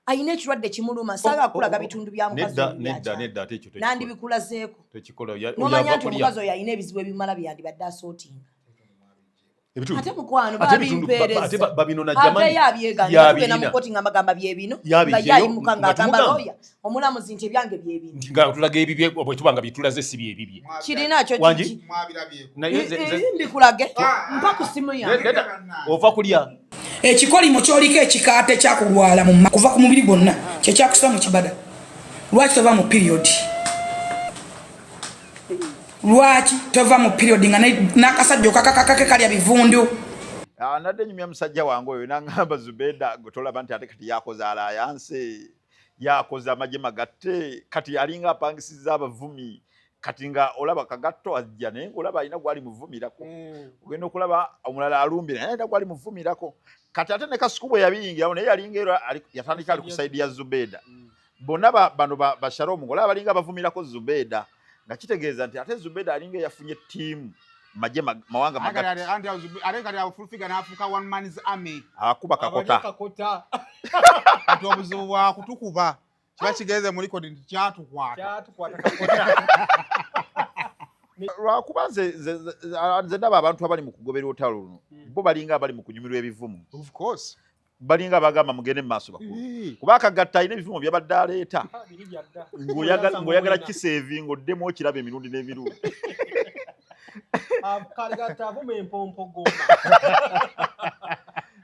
ayina ekirwadde kimuluma saga kulaga bitundu bya mukazi nedda ate ekyo nandi bikulazeeko tekikola nomanya nti omukazi oyo ayina ebizibu ebimala byandibadde asootinga ate mukwano babinona jamani tugenda mu koti nga magamba byebino nga yayimuka ng'agamba looya omulamuzi nti ebyange byebino nga tulaga ebibye bwetuba nga bitulaze si byebibye kirina kyo kiki mbikulage mpa ku simu yange ova kulya ekikolimo kyoliko ekikaate kyakulwala kuva ku mubiri gwonna kyekyakusa mu kibada lwaki tova mu period lwaki tova mu period nga n'akasajja okakakake kalya bivundu nadde nyumya musajja wange oyo n'angamba Zubeda gotolaba nti ate kati yakoze alayanse yakoze amagye magatte kati yalinga apangisiza abavumi kati nga olaba kagatto ajja naye olaba alina gwali muvumirako ogenda okulaba omulala alumbira naye gwali muvumirako kati ate ne kasuku bwe yabiyingira naye yalinga era yatandika ali ku saidi ya Zubeda bonna bano basharo olaba abalinga bavumirako Zubeda nga kitegeeza nti ate Zubeda alinga yafunye tiimu maje mawanga magati ate kati afufiga n'afuuka one man's army akuba kakota kati obuzibu bwa kutukuba kiba kigeze mu likodi nti kyatukwata lwakuba nze ndaba abantu abali mu kugobera olutalo luno bo balinga abali mu kunyumirwa ebivumu of course balinga bagamba mugende mu maaso bakulu kuba akagatta alina ebivumu byabadde aleeta ng'oyagala kiseevinga oddemu okiraba emirundi n'emirundi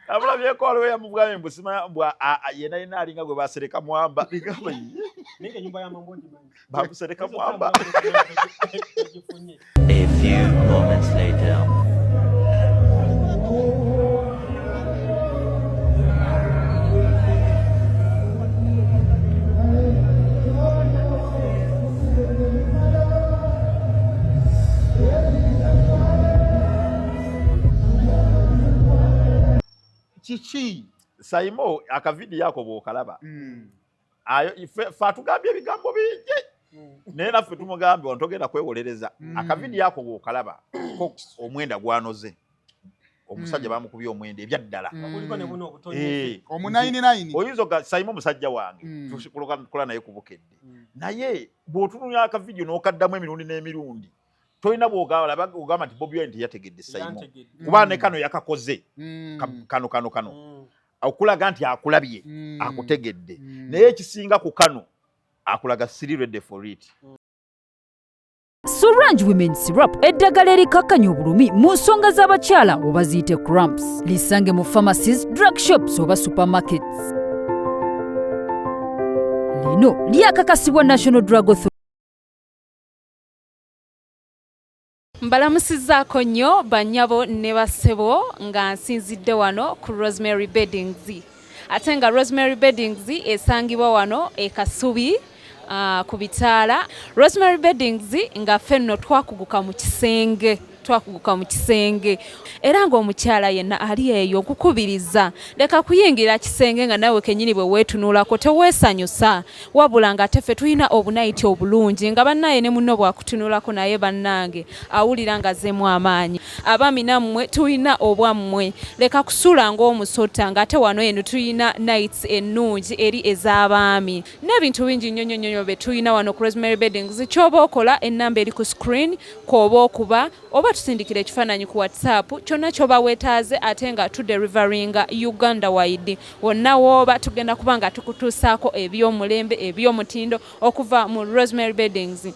abula byeko waliwo yamubwame mbusima mbwa yena yena alinga gwe basereka mwamba bamusereka mwamba. A few moments later. Chichi Saimo akavidi yako bwokalaba ayo fatugambye ebigambo bingi naye naffe tumugambe ontogenda kwewolereza akavidi yako bwokalaba ko omwenda gwanoze omusajja bamukubye omwenda ebyaddala omunayini oyinza ga Saimo musajja wange tushikula naye kubukedde naye bw'otununya akavidiyo n'okaddamu emirundi n'emirundi toyina bw'ogamba nti Bobi Wine yategedde Saimo kuba ne kano yakakoze kano okulaga nti akulabye akutegedde naye ekisinga ku kano akulaga siri ready for it. Sorange Women Syrup eddagala erikakkanya obulumi mu nsonga z'abakyala oba ziyite cramps lisange mu pharmacies, drug shops oba supermarkets. Lino lyakakasibwa National Drug Authority. Mbalamusizaako nnyo bannyabo ne bassebo nga nsinzidde wano ku Rosemary Beddings. Ate nga Rosemary Beddings esangibwa wano e Kasubi ku bitaala. Rosemary Beddings nga ffenno twakuguka mu kisenge era ng'omukyala yenna ali eyo okukubiriza leka kuyingira kisenge nga nawe kenyini bwe weetunuulako teweesanyusa wabula nga teffe tulina obunayiti obulungi nga bannaye ne munno bwakutunuulako naye bannange awulira nga zeemu amaanyi abaami nammwe tulina obwammwe leka kusula ng'omusota ng'ate wano eno tulina nights ennungi eri ez'abaami n'ebintu bingi nnyo bye tulina wano ku Rosemary Beddings. Ky'oba okola ennamba eri ku screen kw'oba okuba oba tusindikira ekifaananyi ku WhatsApp kyonna ky'oba weetaaze ate nga tuderivaringa Uganda wide wonna w'oba tugenda kuba nga tukutuusaako eby'omulembe eby'omutindo okuva mu Rosemary Beddings.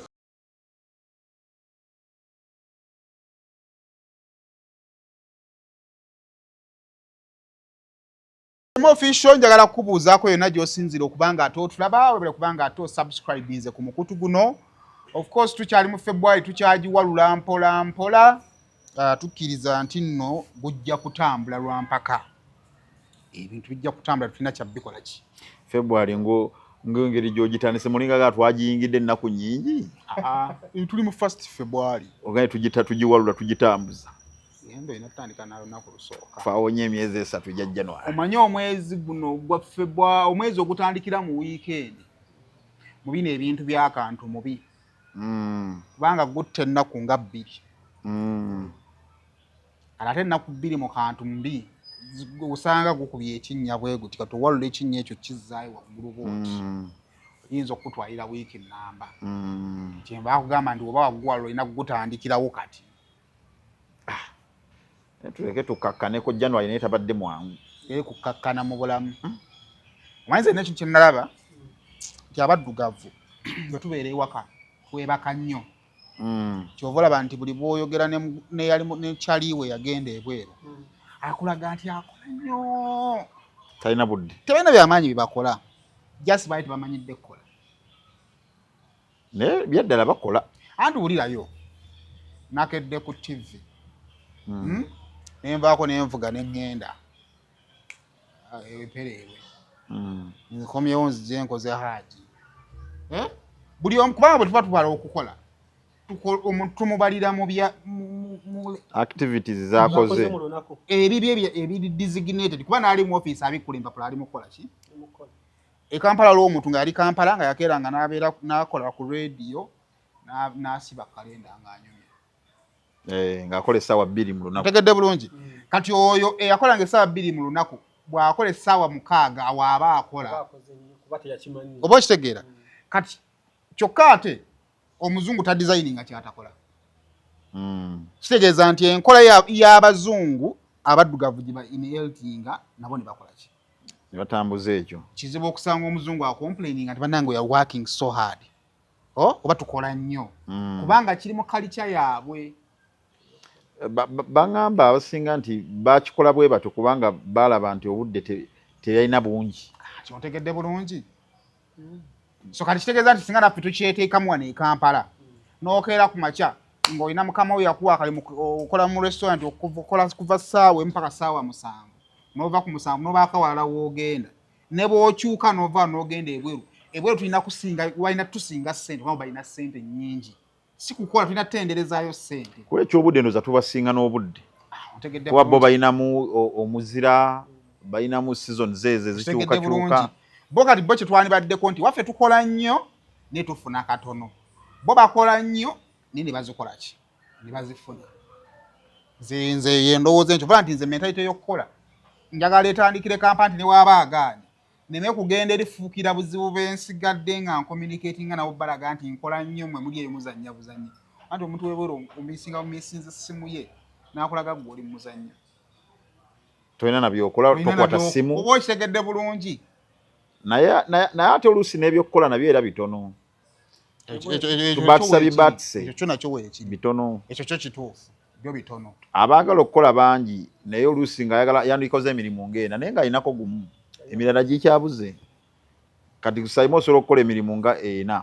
Official njagala kubuuzaako yonna gy'osinzira okubanga ate otulaba wabula kubanga ate osubscribinze ku mukutu guno. Of course tukyali mu February tukyagiwalula mpola tukkiriza nti nno bujja kutambula lwa mpaka ebintu bijja kutambula tulina kyabikola ki February ng'engeri gy'ogitandise mulinga ga twagiyingidde ennaku nnyingi tuli mu 1st February ogaye tugiwalula tugitambuza endo inatandika nayo naku lusooka fawonye emyezi 3 gya January omanye omwezi guno gwa February omwezi ogutandikira mu weekend mu bino ebintu by'akantu mubi kubanga gutte ennaku nga 2 ate ennaku 2 mu kantu mbi usanga gukubye ekinnya bwe guti kati owalula ekinnya ekyo kizzaayo waggulu bwoti oyinza okutwalira wiiki nnamba kyemba akugamba nti oba waggwala olina kugutandikirawo kati tuleke tukakkaneko January naye tabadde mwangu kukakkana mu bulamu omanyiza nekyo kyenalaba nti abaddugavu bwe tubeera ewaka twebaka nnyo kyova olaba nti buli bwoyogera nekyaliwe yagenda ebweru akulaga nti akola nnyo talina budde tebalina byamaanyi byebakola just baali tebamanyidde kukola naye byaddala bakola anti wulirayo nakedde ku TV nenvaako nenvuga neŋŋenda epereewe nzikomyewo nzije nkoze haaji buli omu kubanga bwe tuba tubala okukola tumubalira mu bya activities zakoze ebiri designated kuba naali mu office abikula empapula ali mukola ki Kampala lw'omuntu nga yali Kampala nga yakeeranga n'abeera n'akola ku radio n'asiba kalenda ng'anyumya ng'akola essaawa 2 mu lunaku tegedde bulungi kati oyo eyakolanga essaawa 2 mu lunaku bw'akola essaawa 6 awaaba akola oba okitegeera kati kyokka ate omuzungu ta designing kyatakola kitegeeza nti enkola y'abazungu abaddugavu gye ba inheltinga nabo ne bakola ki ne batambuza ekyo kizibu okusanga omuzungu acomplaining nti bannange we are working so hard oba tukola nnyo kubanga kiri mu culture yaabwe baŋŋamba abasinga nti bakikola bwe bato kubanga balaba nti obudde teyalina bungi kyotegedde bulungi so kati kitegeeza nti singa naffe tukyeteekamu wano e Kampala n'okeera ku makya ng'olina mukama we yakuwa akalimu okola mu restaurant okukola kuva ssaawa emu mpaka ssaawa 7 n'ova ku 7 n'obaako walala w'ogenda ne bw'okyuka n'ova n'ogenda ebweru tulina kusinga walina tusinga ssente kubanga balina ssente nnyingi si kukola tulina tutenderezaayo ssente kuba ekyobudde ndoza tubasinga n'obudde kuba bo balinamu omuzira balinamu seasons ezo ezikyukakyuka bo kati bo kyetwandibaddeko nti waffe tukola nnyo ne tufuna katono bo bakola nnyo naye ne bazikola ki ne bazifuna nze yendowooza enkyo oba nti nze mentalite y'okukola njagala etandikire kampa nti ne waaba agaanye neme kugenda erifuukira buzibu b'ensigadde nga nkommunicatinga nabo balaga nti nkola nnyo mwe muli eyo muzannya buzannya anti omuntu webwero omuyisinga mumisinza essimu ye n'akulaga gwe oli muzannya tolina nabyokola tokwata ssimu oba okitegedde bulungi naye ate oluusi n'ebyokukola nabyo era bitono tubatisa bibatise ekyo kyo nakyo weeki bitono ekyo kyo kituufu byo bitono abaagala okukola bangi naye oluusi nga yandikoze emirimu ng'ena naye ng'alinako gumu emirala gikyabuze kati kusayima osobola okukola emirimu nga 4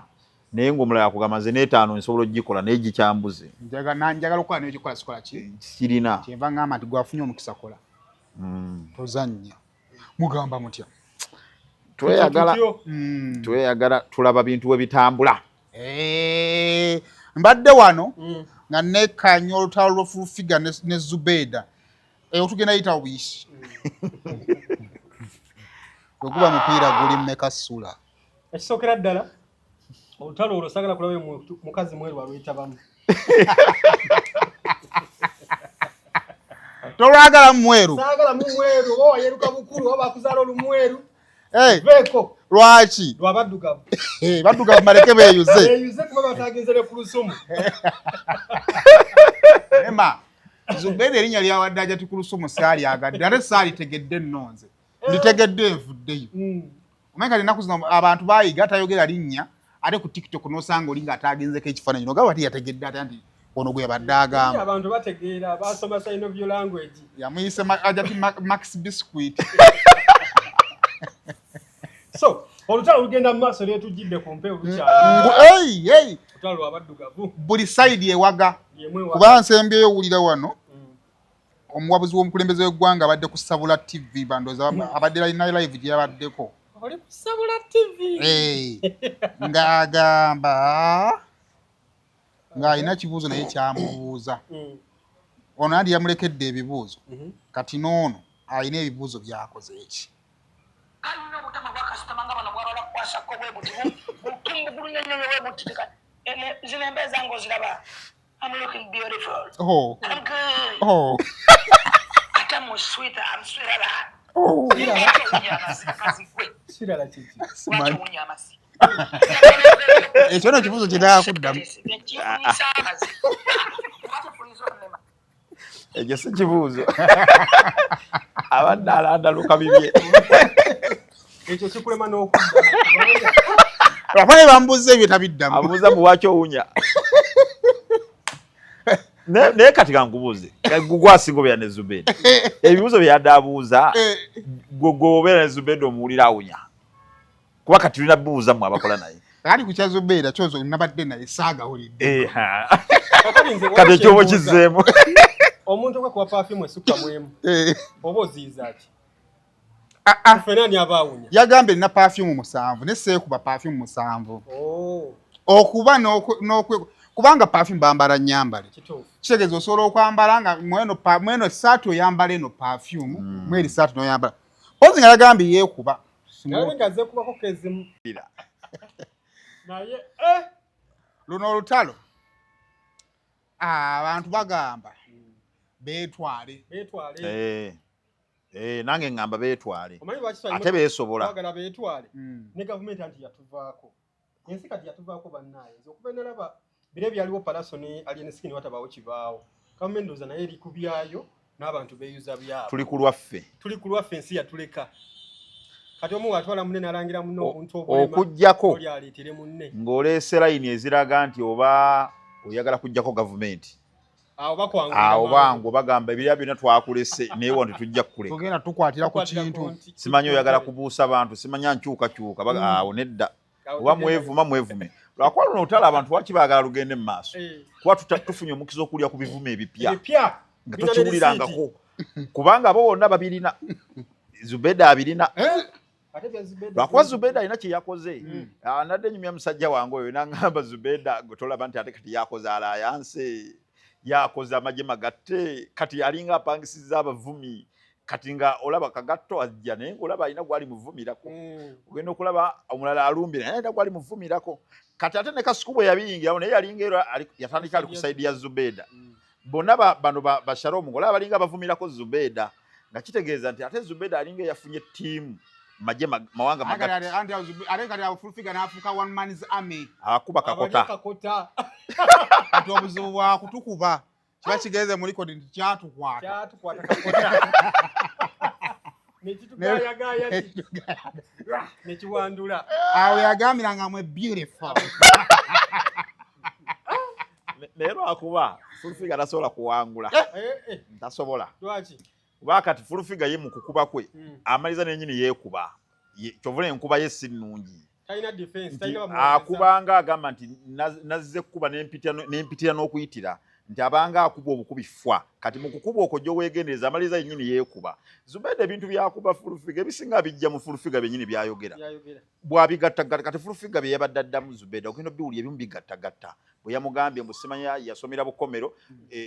naye ng'omulala akugamba nze n'etaano nsobola okugikola naye gikyambuze njagala okukola naye gikola sikola ki kirina kyenva ngamba nti gwafunye omukisa kola tozannya mugamba mutya tweyagala tulaba bintu we bitambula mbadde wano nga nekanya olutalo lw'Fufiga ne Zubeda otugenda yita wish okuba mupiira guli mmeka ssula ekisookera ddala olutalo olwo sagala kulabe mukazi mweru alwetabamu tolwagala mweru sagala mweru oba yeruka bukulu oba akuzaala olumweru veko lwaki lwabaddugavu baddugavu maleke beeyuze kuba batagenzere ku lusumu ema Zubeda erinnya lyawadde ajati ku lusumu saali agadde ate saali tegedde nnonze nditegedde envuddeyo omanyi ennaku zino abantu baayiga tayogera linnya ate ku TikTok n'osanga oli ng'ataagenzeko ekifaananyi nogaba ati yategedde ate nti ono gwe yabadde agamba abantu bategeera basoma sign of your language yamuyise ajati Max Biscuit so olutalo lugenda mu maaso lyetujjidde ku mpewo lukyali olutalo lwabaddugavu buli sayidi ewaga kuba nsembyeyo owulira wano omuwabuzi w'omukulembeze w'eggwanga abadde ku Sabula TV bandoza abadde live gye yabaddeko oli ku Sabula TV ng'agamba ng'alina kibuuzo naye kyamubuuza ono andi yamulekedde ebibuuzo kati n'ono alina ebibuuzo byakoze eki alina obutama bwakasitama nga bano bwalala kukwasako bwe buti butumbugulunyonyoyo bwe buti zino embeeza nga oziraba I'm looking beautiful. I'm good. Ate I'm sweet ala. Oh. Sirala chichi. Ekyo no kibuzo kitaka kuddamu. Ekyo si kibuuzo. Abadde alandaluka bibye. Ekyo kikulema n'okuddamu. Abafane bambuze ebyo tabiddamu. Abuuza muwaki owunya. Naye kati kankubuuze. Gugwasinga obeera ne Zubeda. Ebibuuzo bye yadde abuuza gwobeera ne Zubeda omuwulira awunya. Kuba kati tulina buuza mu abakola naye. Kati ku kya Zubeda kyozo nabadde naye saagawulidde. Kati ekyobo kizzeemu. Omuntu okwe kuwa perfume esukka mwemu. Oba oziyiza ki? Fenani abawunya. Yagambye nina perfume 7 ne seekuba perfume 7. Okuba kubanga perfume bambala nyambale. Kitegeeza osobola okwambala nga mweno saatu oyambala eno perfume mweri saatu n'oyambala. Pozi nga yagambye yeekuba. Naye ngaze kubako kezimu. Naye luno olutalo abantu bagamba beetwale. Nange ngamba beetwale. Ate beesobola. Bagala beetwale. Ne gavumenti anti yatuvaako. Ensi kati yatuvaako bannaye. Okuba nalaba bire byaliwo palasoni alien skin watabaawo kibaawo. Gavumenti ndoza naye eri kubyayo n'abantu beeyuza byabo. Tuli ku lwaffe ensi yatuleka. Kati omu atwala munne nalangira munno omuntu okujjako ng'oleese layini eziraga nti oba oyagala kujjako gavumenti. Awo bangu bagamba ebirya byonna twakulese naye wano tetujja kukuleka. Tugenda tukwatira ku kintu. Simanyi oyagala kubuusa bantu, simanya nkyukakyuka. Awo nedda. Oba mwevume. Lwakuba luno olutalo abantu lwaki baagala lugende mu maaso. Kuba tufunye omukiza okulya ku bivume ebipya. Nga tokiwulirangako. Kubanga abo bonna babirina. Zubeda abirina. Lwakuba Zubeda alina kye yakoze. Nadde nyumya musajja wange oyo n'angamba Zubeda gwe tolaba nti ate kati yakoze alayanse. Yakoze amagye magatte. Kati yalinga apangisizza abavumi. Kati nga olaba kagatto ajja naye ng'olaba alina gwali muvumirako. Ogenda okulaba omulala alumbira naye gwali muvumirako. Kati ate ne Kasuku bwe yabiyingira naye yalinga yatandika ali ku sayidi ya Zubeda. Bonna bano basharomu ng'olaba balinga bavumirako Zubeda. Nga kitegeeza nti ate Zubeda alinga yafunye ttiimu mawanga magati. Ate kati afulufiga n'afuuka one man's army. Akuba kakota. Kati obuzibu bwa kutukuba. Kiba kigenze mu likodi nti kyatukwata kakota. Nekitugayagaya nekiwandula. Awo yagambiranga mwe beautiful. Leero akuba fulufiga tasobola kuwangula. Tasobola. Lwaki? Kuba kati fulufiga ye mu kukuba kwe amaliza n'ennyini yeekuba. Kyovula enkuba ye si nnungi. Talina defense, talina akubanga agamba nti nazze kuba n'empitira n'okuyitira nti abanga akuba obukubi fwa. Kati mu kukuba okwo gyo weegendereza amaliza yennyini yeekuba. Zubeda ebintu byakuba fulufiga ebisinga bijja mu fulufiga byennyini byayogera. Bwabigattagatta kati fulufiga bye yabadde addamu Zubeda okugenda biwulira ebimu bigattagatta. Bwe yamugambye mbu simanya yasomera Bukomero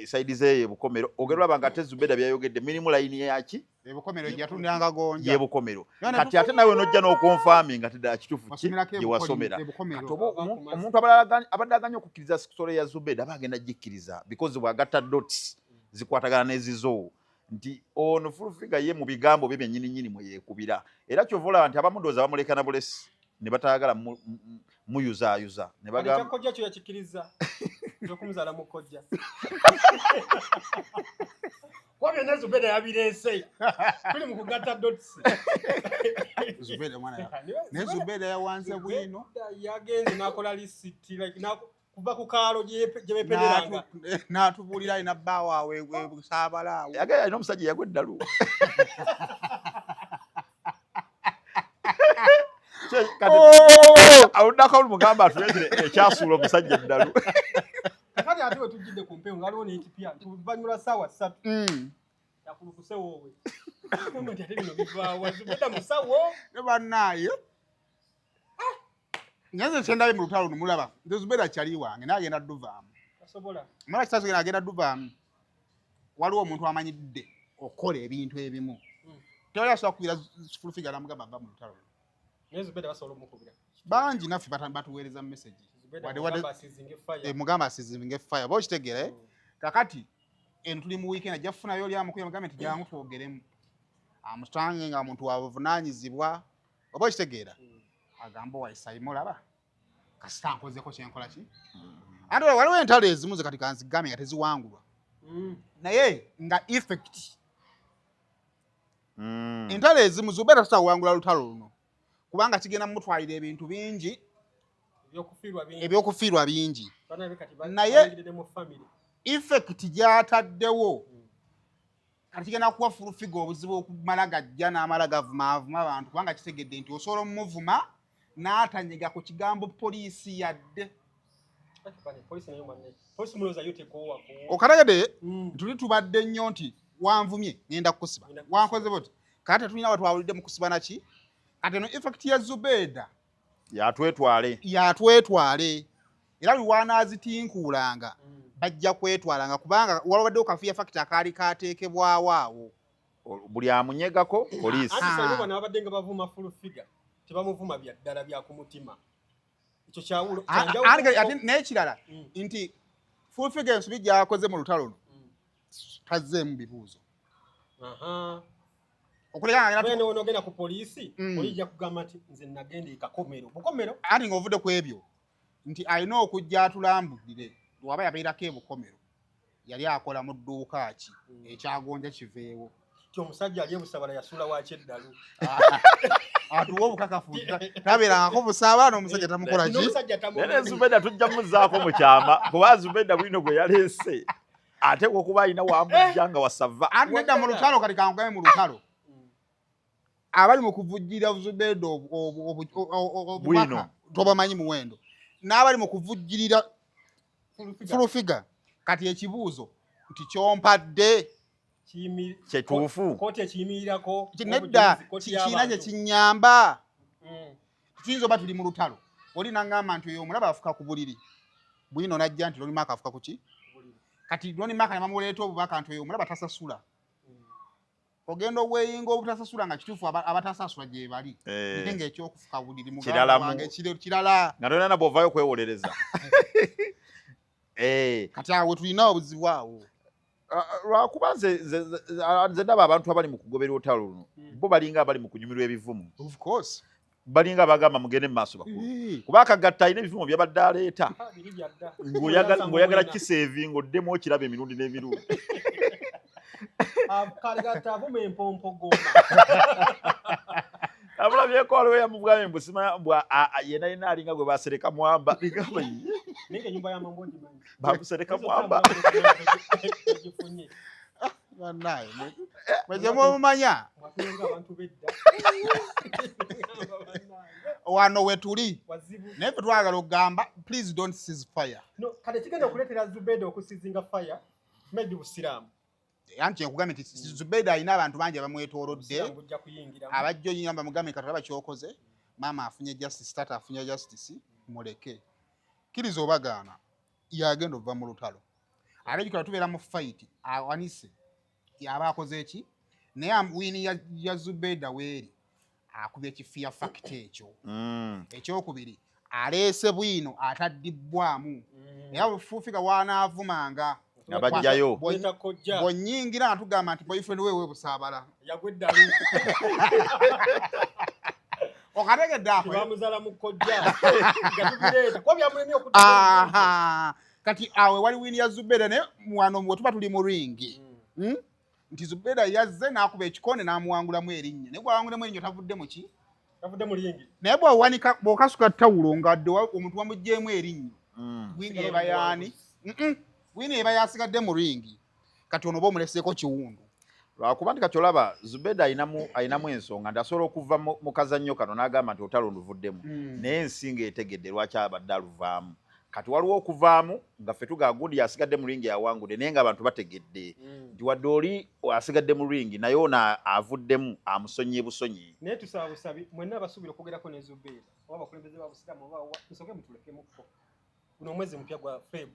sayidi ze Bukomero ogera olaba ate Zubeda byayogedde mirimu layini yaki Bukomero yatundanga gonja ye Bukomero. Kati ate nawe nojja n'okonfirming ati ddala kituufu ki gye wasomera. Omuntu abadde aganya okukkiriza story ya Zubeda bagenda gikkiriza because bwagatta dots zikwatagana n'ezizo nti ono fulufiga ye mu bigambo bye byennyini mwe yeekubira. Era kyovula nti abamu ndowooza bamuleka na bulesi ne batayagala muyuzaayuza ne bagamba kojja kyo yakikiriza okumuzaala mu kojja. Kwa byonna Zubeda yabireese tuli mu kugatta dots. Zubeda mwana ne Zubeda yawanze bwino yagenze n'akola lisiti kuva ku kaalo gye bepeneranga n'atubuulira alina bbaawo awe busaabala awo yagenda alina omusajja yagwa eddalu. Awuddako mugamba atuleetere ekyasuula omusajja eddalu. Kati ate we tujjidde ku mpewo ngaliwo n'ekipya tubanyula ssaawa 3 yakulukuse wowe. Nti ate bino bivaawa Zubeda musawo ne bannaaye. Nyanza kyendabe mu lutalo numulaba nti Zubeda kyali wange n'agenda dduvaamu. Tasobola. Mala kisaso agenda dduvaamu. Waliwo omuntu amanyidde okukola ebintu ebimu. Tewali asobola kukugira fulufiga n'amugamba ava mu lutalo. Naye Zubeda basobola omukubira. Bangi naffe batuweereza mu message. Mugamba asizinge fire. Bo kitegeera kakati tuli mu weekend jafunayo oli amukuya mugambe nti jangu twogeremu amustange nga muntu wabuvunaanyizibwa oba okitegeera agamba wayisayimu olaba kasita nkozeko kyenkola ki ate waliwo entalo ezimu ze kati kanzigambe nga teziwangulwa naye nga effect entalo ezimu zubeera tutawangula lutalo luno kubanga kigenda mutwalira ebintu bingi ebyokufiirwa bingi naye effect gyataddewo kati kigenda kuwa fulufiga obuzibu okumala gajja n'amala gavumaavuma abantu kubanga kitegedde nti osobola omuvuma n'atanyega ku kigambo poliisi yadde okategedde tuli tubadde nnyo nti wanvumye ngenda kukusiba wankoze boti kati tetulina batwawulidde mu kusiba naki kati eno effect ya Zubeida yatwetwale era lwanazitinkuulanga bajja kwetwalanga kubanga walabaddewo kafiya fakita akaali kateekebwawo awo buli amunyegako poliisi antisanyuba n'abadde nga bavuma full figure tebamuvuma bya ddala bya ku mutima ekyo kyawulo ate n'ekirala nti full figure ensobi gy'akoze mu lutalo luno tazzeemu bibuuzo okulekaonogenda ku poliisi olijja kugamba nti nze nagenda ekakomero bukomero ati ng'ovudde ku ebyo nti alina okujja atulambulire waba yabeerako ebukomero yali akola mu dduuka ki ekyagonja kiveewo ti omusajja ali ebusabala yasula waki eddalu atuwa obukakafu tabeerangako busaabala n'omusajja tamukola ki nene Zubeida tujja muzzaako mu kyama kuba Zubeida bulino gwe yaleese ate okuba alina wamujja nga wasava ati nedda mu lutalo kati kankugabe mu lutalo abali mu kuvujjira Zubeida obubaka tobamanyi muwendo n'abali mu kuvujjirira fulufiga kati ekibuuzo nti kyompadde kyetuufu kooti ekiyimirirako nedda kiina kye kinyamba tuyinza oba tuli mu lutalo oli nangamba nti oyo omulaba afuka ku buliri bwino najja nti lonimaaka afuka ku ki kati lonimaaka ne bamuleeta obubaka nti oyo omulaba tasasula ogenda obweyinga obutasasula nga kituufu abatasasula gye bali nte ng'ekyokufuka buliri mugawange kirala nga tolina na bw'ovaayo kwewolereza kati awo tulina obuzibu awo lwakuba nze ndaba abantu abali mu kugobera olutalo luno bo balinga abali mu kunyumirwa ebivumu balinga abagamba mugende mu maaso bakulu kuba akagatta alina ebivumu byabadde aleeta ng'oyagala kiseevinga oddemu okiraba emirundi n'emirundi abulabyeko waliwo yamubwami yenayina alinga gwe basereka mwamba bamusereka mwamba banaye mweze mumanya wano wetuli naye fe twagala okugamba please don't seize fire kati kigenda okuleetera Zubeida okusizinga fire maybe busiraamu anti nkugambye nti Zubeida alina abantu bangi abamwetoolodde abajja onyamba mugambe kati olaba kyokoze maama afunye justice tata afunye justice muleke kkiriza obagaana yagenda okuva mu lutalo ate jukira tubeera mu fight awanise yaba akoze eki naye wini ya Zubeida weeri akubye ekifiya fakita ekyo ekyokubiri aleese bwino ataddibbwamu era bufuufiga wanaavumanga abajjayo bonyingira natugamba nti boyfriend wewe busaabala yagweddalu okategedde bamuzala mu kojja gatubireeta kuba byamulemye okudda kati awe wali wini ya Zubeida ne wano wetuba tuli mu ringi nti Zubeida yazze n'akuba ekikonde n'amuwangulamu erinnya naye bwawangulamu erinnya tavudde mu ki tavudde mu ringi naye bw'owanika bw'okasuka ttawulo ng'adde omuntu wamugjeemu erinnya wini eba yaani wini eba yasigadde mu ringi kati ono oba omuleseeko kiwundu lwakuba nti kati olaba Zubeida ayinamu ensonga nti asobola okuva mu kazannyo kano n'agamba nti olutalo luvuddemu naye ensinga etegedde lwaki abadde aluvaamu kati waliwo okuvaamu nga ffe tugagundi yasigadde mu ringi yawangudde naye nga abantu bategedde nti wadde oli asigadde mu ringi naye ono avuddemu amusonyi busonyi naye tusaba busabi mwenna abasuubira okwogerako ne Zubeida oba abakulembeze ba busiraamu oba nsooke mutulekemukko guno mwezi mpya gwa Feb.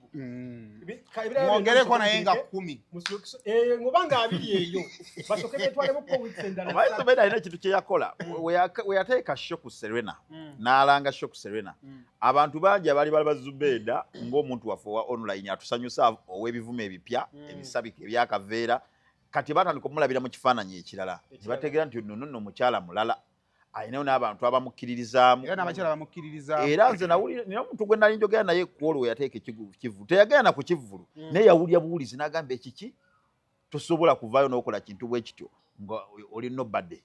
Mwongereko naye nga 10. Ngobanga abiri eyo. Basoke betwale mu weeks endala. Omayiso beda ina kitu kye yakola. We yateeka show ku Serena. N'alanga show ku Serena. Abantu bangi abali bazubeda ng'omuntu waffe wa online atusanyusa ow'ebivume ebipya, ebisabike ebyakaveera. Kati batandika okumulabira mu kifaananyi ekirala. Ne bategeera nti nno mukyala mulala. Ayinayo n'abantu abamukkiririzaamu. Era n'abakyala bamukkiririzaamu. Era nze nawulira nina omuntu gwe nali njogera naye kwolwo we yateeka ekivulu. Teyagenda ku kivulu. Naye yawulya buwulizi n'agamba ekiki tosobola kuvaayo n'okola kintu bwe kityo nga oli nobody.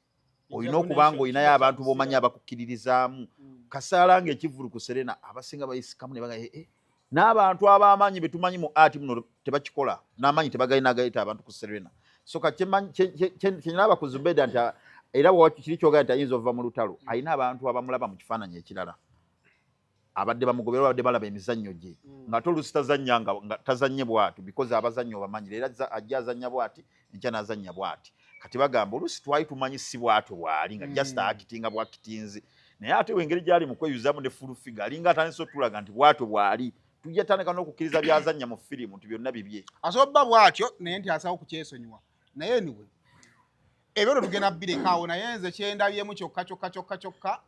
Olina okuba ng'olinayo abantu b'omanyi abakukkiririzaamu. Kasaala ng'ekivulu ku Serena abasinga bayisikamu ne bagamba n'abantu ab'amaanyi be tumanyi mu art muno tebakikola. N'amaanyi tebagalina agayita abantu ku Serena. So kyenaba ku Zubeda nti era kiri kyogera nti ayinza ova mu lutalo ayina abantu abamulaba mu kifaananyi ekirala abadde bamugobera abadde balaba emizannyo gye nga tolusi tazannya nga tazannye bw'ati because abazannyo bamanyi era ajja azannya bw'ati enkya n'azannya bw'ati kati bagamba olusi twali tumanyi si bw'atyo bw'ali nga just akitinga bwakitinzi naye ate wengeri gy'ali mu kweyuzaamu ne full figure alinga atandise otulaga nti bw'atyo bw'ali tujja tandika n'okukkiriza byazannya mu firimu nti byonna bibye asobba bw'atyo naye nti asawo kukyesonyiwa naye niwe ebyo tugenda birekaawo naye nze kyendabyemu kyokka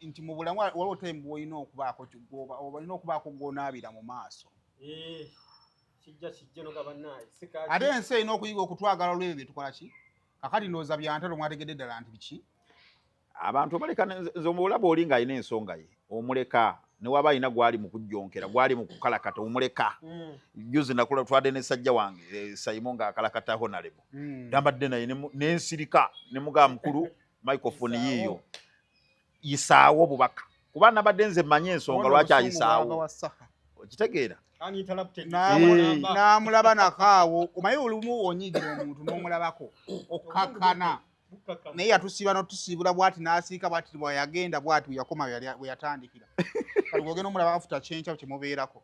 nti mu bulamu waliwo time bw'olina okubaako kigoba oba olina okubaako gw'onaabira mu maaso ate ensi erina okuyiga okutwagala olwebyo bye tukola ki kakati ndowooza byantalo mwategedde ddala nti biki abantu obaleka nze omulaba oli ng'alina ensonga ye omuleka ne waba alina gwali mu kujjonkera gwali mu kukalakata omuleka juzi nakula twadde ne sajja wange Simon ng'akalakata honorable ndambadde naye n'ensirika ne mugaa mukulu microphone yiiyo yisaawo bubaka kuba nabadde nze mmanyi ensonga lwaki ayisaawo okitegeera n'amulaba nakaawo omanyi olumu onyigira omuntu n'omulabako okkakkana naye yatusiba n'otusiibula bw'ati n'asiika bw'ati bweyagenda bw'ati bweyakoma bwe yatandikira kati bw'ogenda omulaba afuta kyenkya kye mubeerako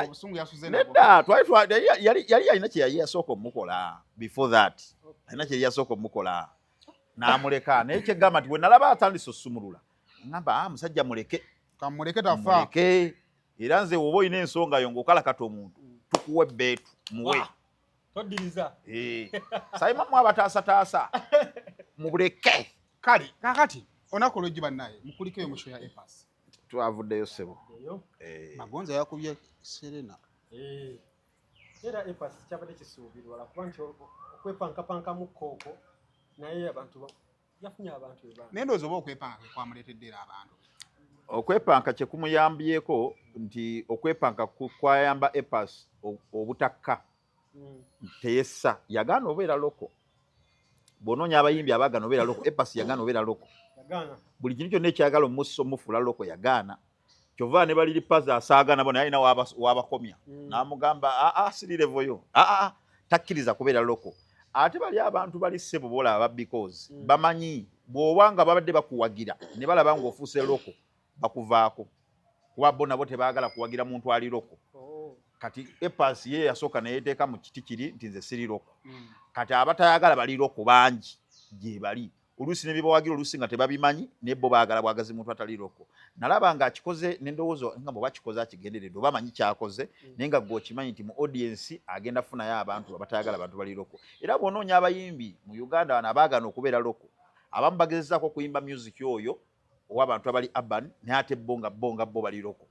obusungu yasuze nedda yali alina kye yali yasooka omukola before that alina kye yali yasooka omukola n'amuleka naye kyegamba nti bwe nalaba atandise osumulula ngamba musajja muleke kamuleke tafa era nze woba olina ensonga yo ng'okalakata omuntu tukuwa ebbeetu muwe todiriza Simon mwabataasataasa mubuleke kale kakati onaku olwejju bannaye mukuliko eyo musho ya Epas twavuddeyo ssebo Magonza yakubye Serena era Epas kyabadde kisuubirwa lwakuba nti okwepankapanka mu kkooko naye abantu yafunye abantu naye ndowooza oba okwepanka kwamuleetedde era abantu okwepanka kye kumuyambyeko nti okwepanka kwayamba Epas obutakka teyessa yagaana obeera loko bw'onoonya abayimbi abaagaana obeera loko Epas yagaana obeera loko buli kintu kyonna ekyagala omusso omufuula loko yagaana kyova ne baliri paza asaagana bona alina wabakomya n'amugamba siri level yo takkiriza kubeera loko ate bali abantu bali ssebo boolaba because bamanyi bw'obanga babadde bakuwagira ne balaba ng'ofuuse loko bakuvaako kuba bo nabo tebaagala kuwagira muntu ali loko kati Epas ye yasooka neyeteeka mu kiti kiri nti nze siri loko kati abatayagala bali loko bangi gye bali oluusi ne bibawagira oluusi nga tebabimanyi naye bo baagala bwagazi muntu atali loko nalaba nga akikoze n'endowooza nga bwe bakikoze akigenderedde oba amanyi kyakoze naye nga gwe okimanyi nti mu audience agenda funayo abantu abatayagala abantu bali loko era bw'onoonya abayimbi mu Uganda bano abaagana okubeera loko abamu bagezezaako okuyimba music oyo ow'abantu abali urban naye ate bo bo bali loko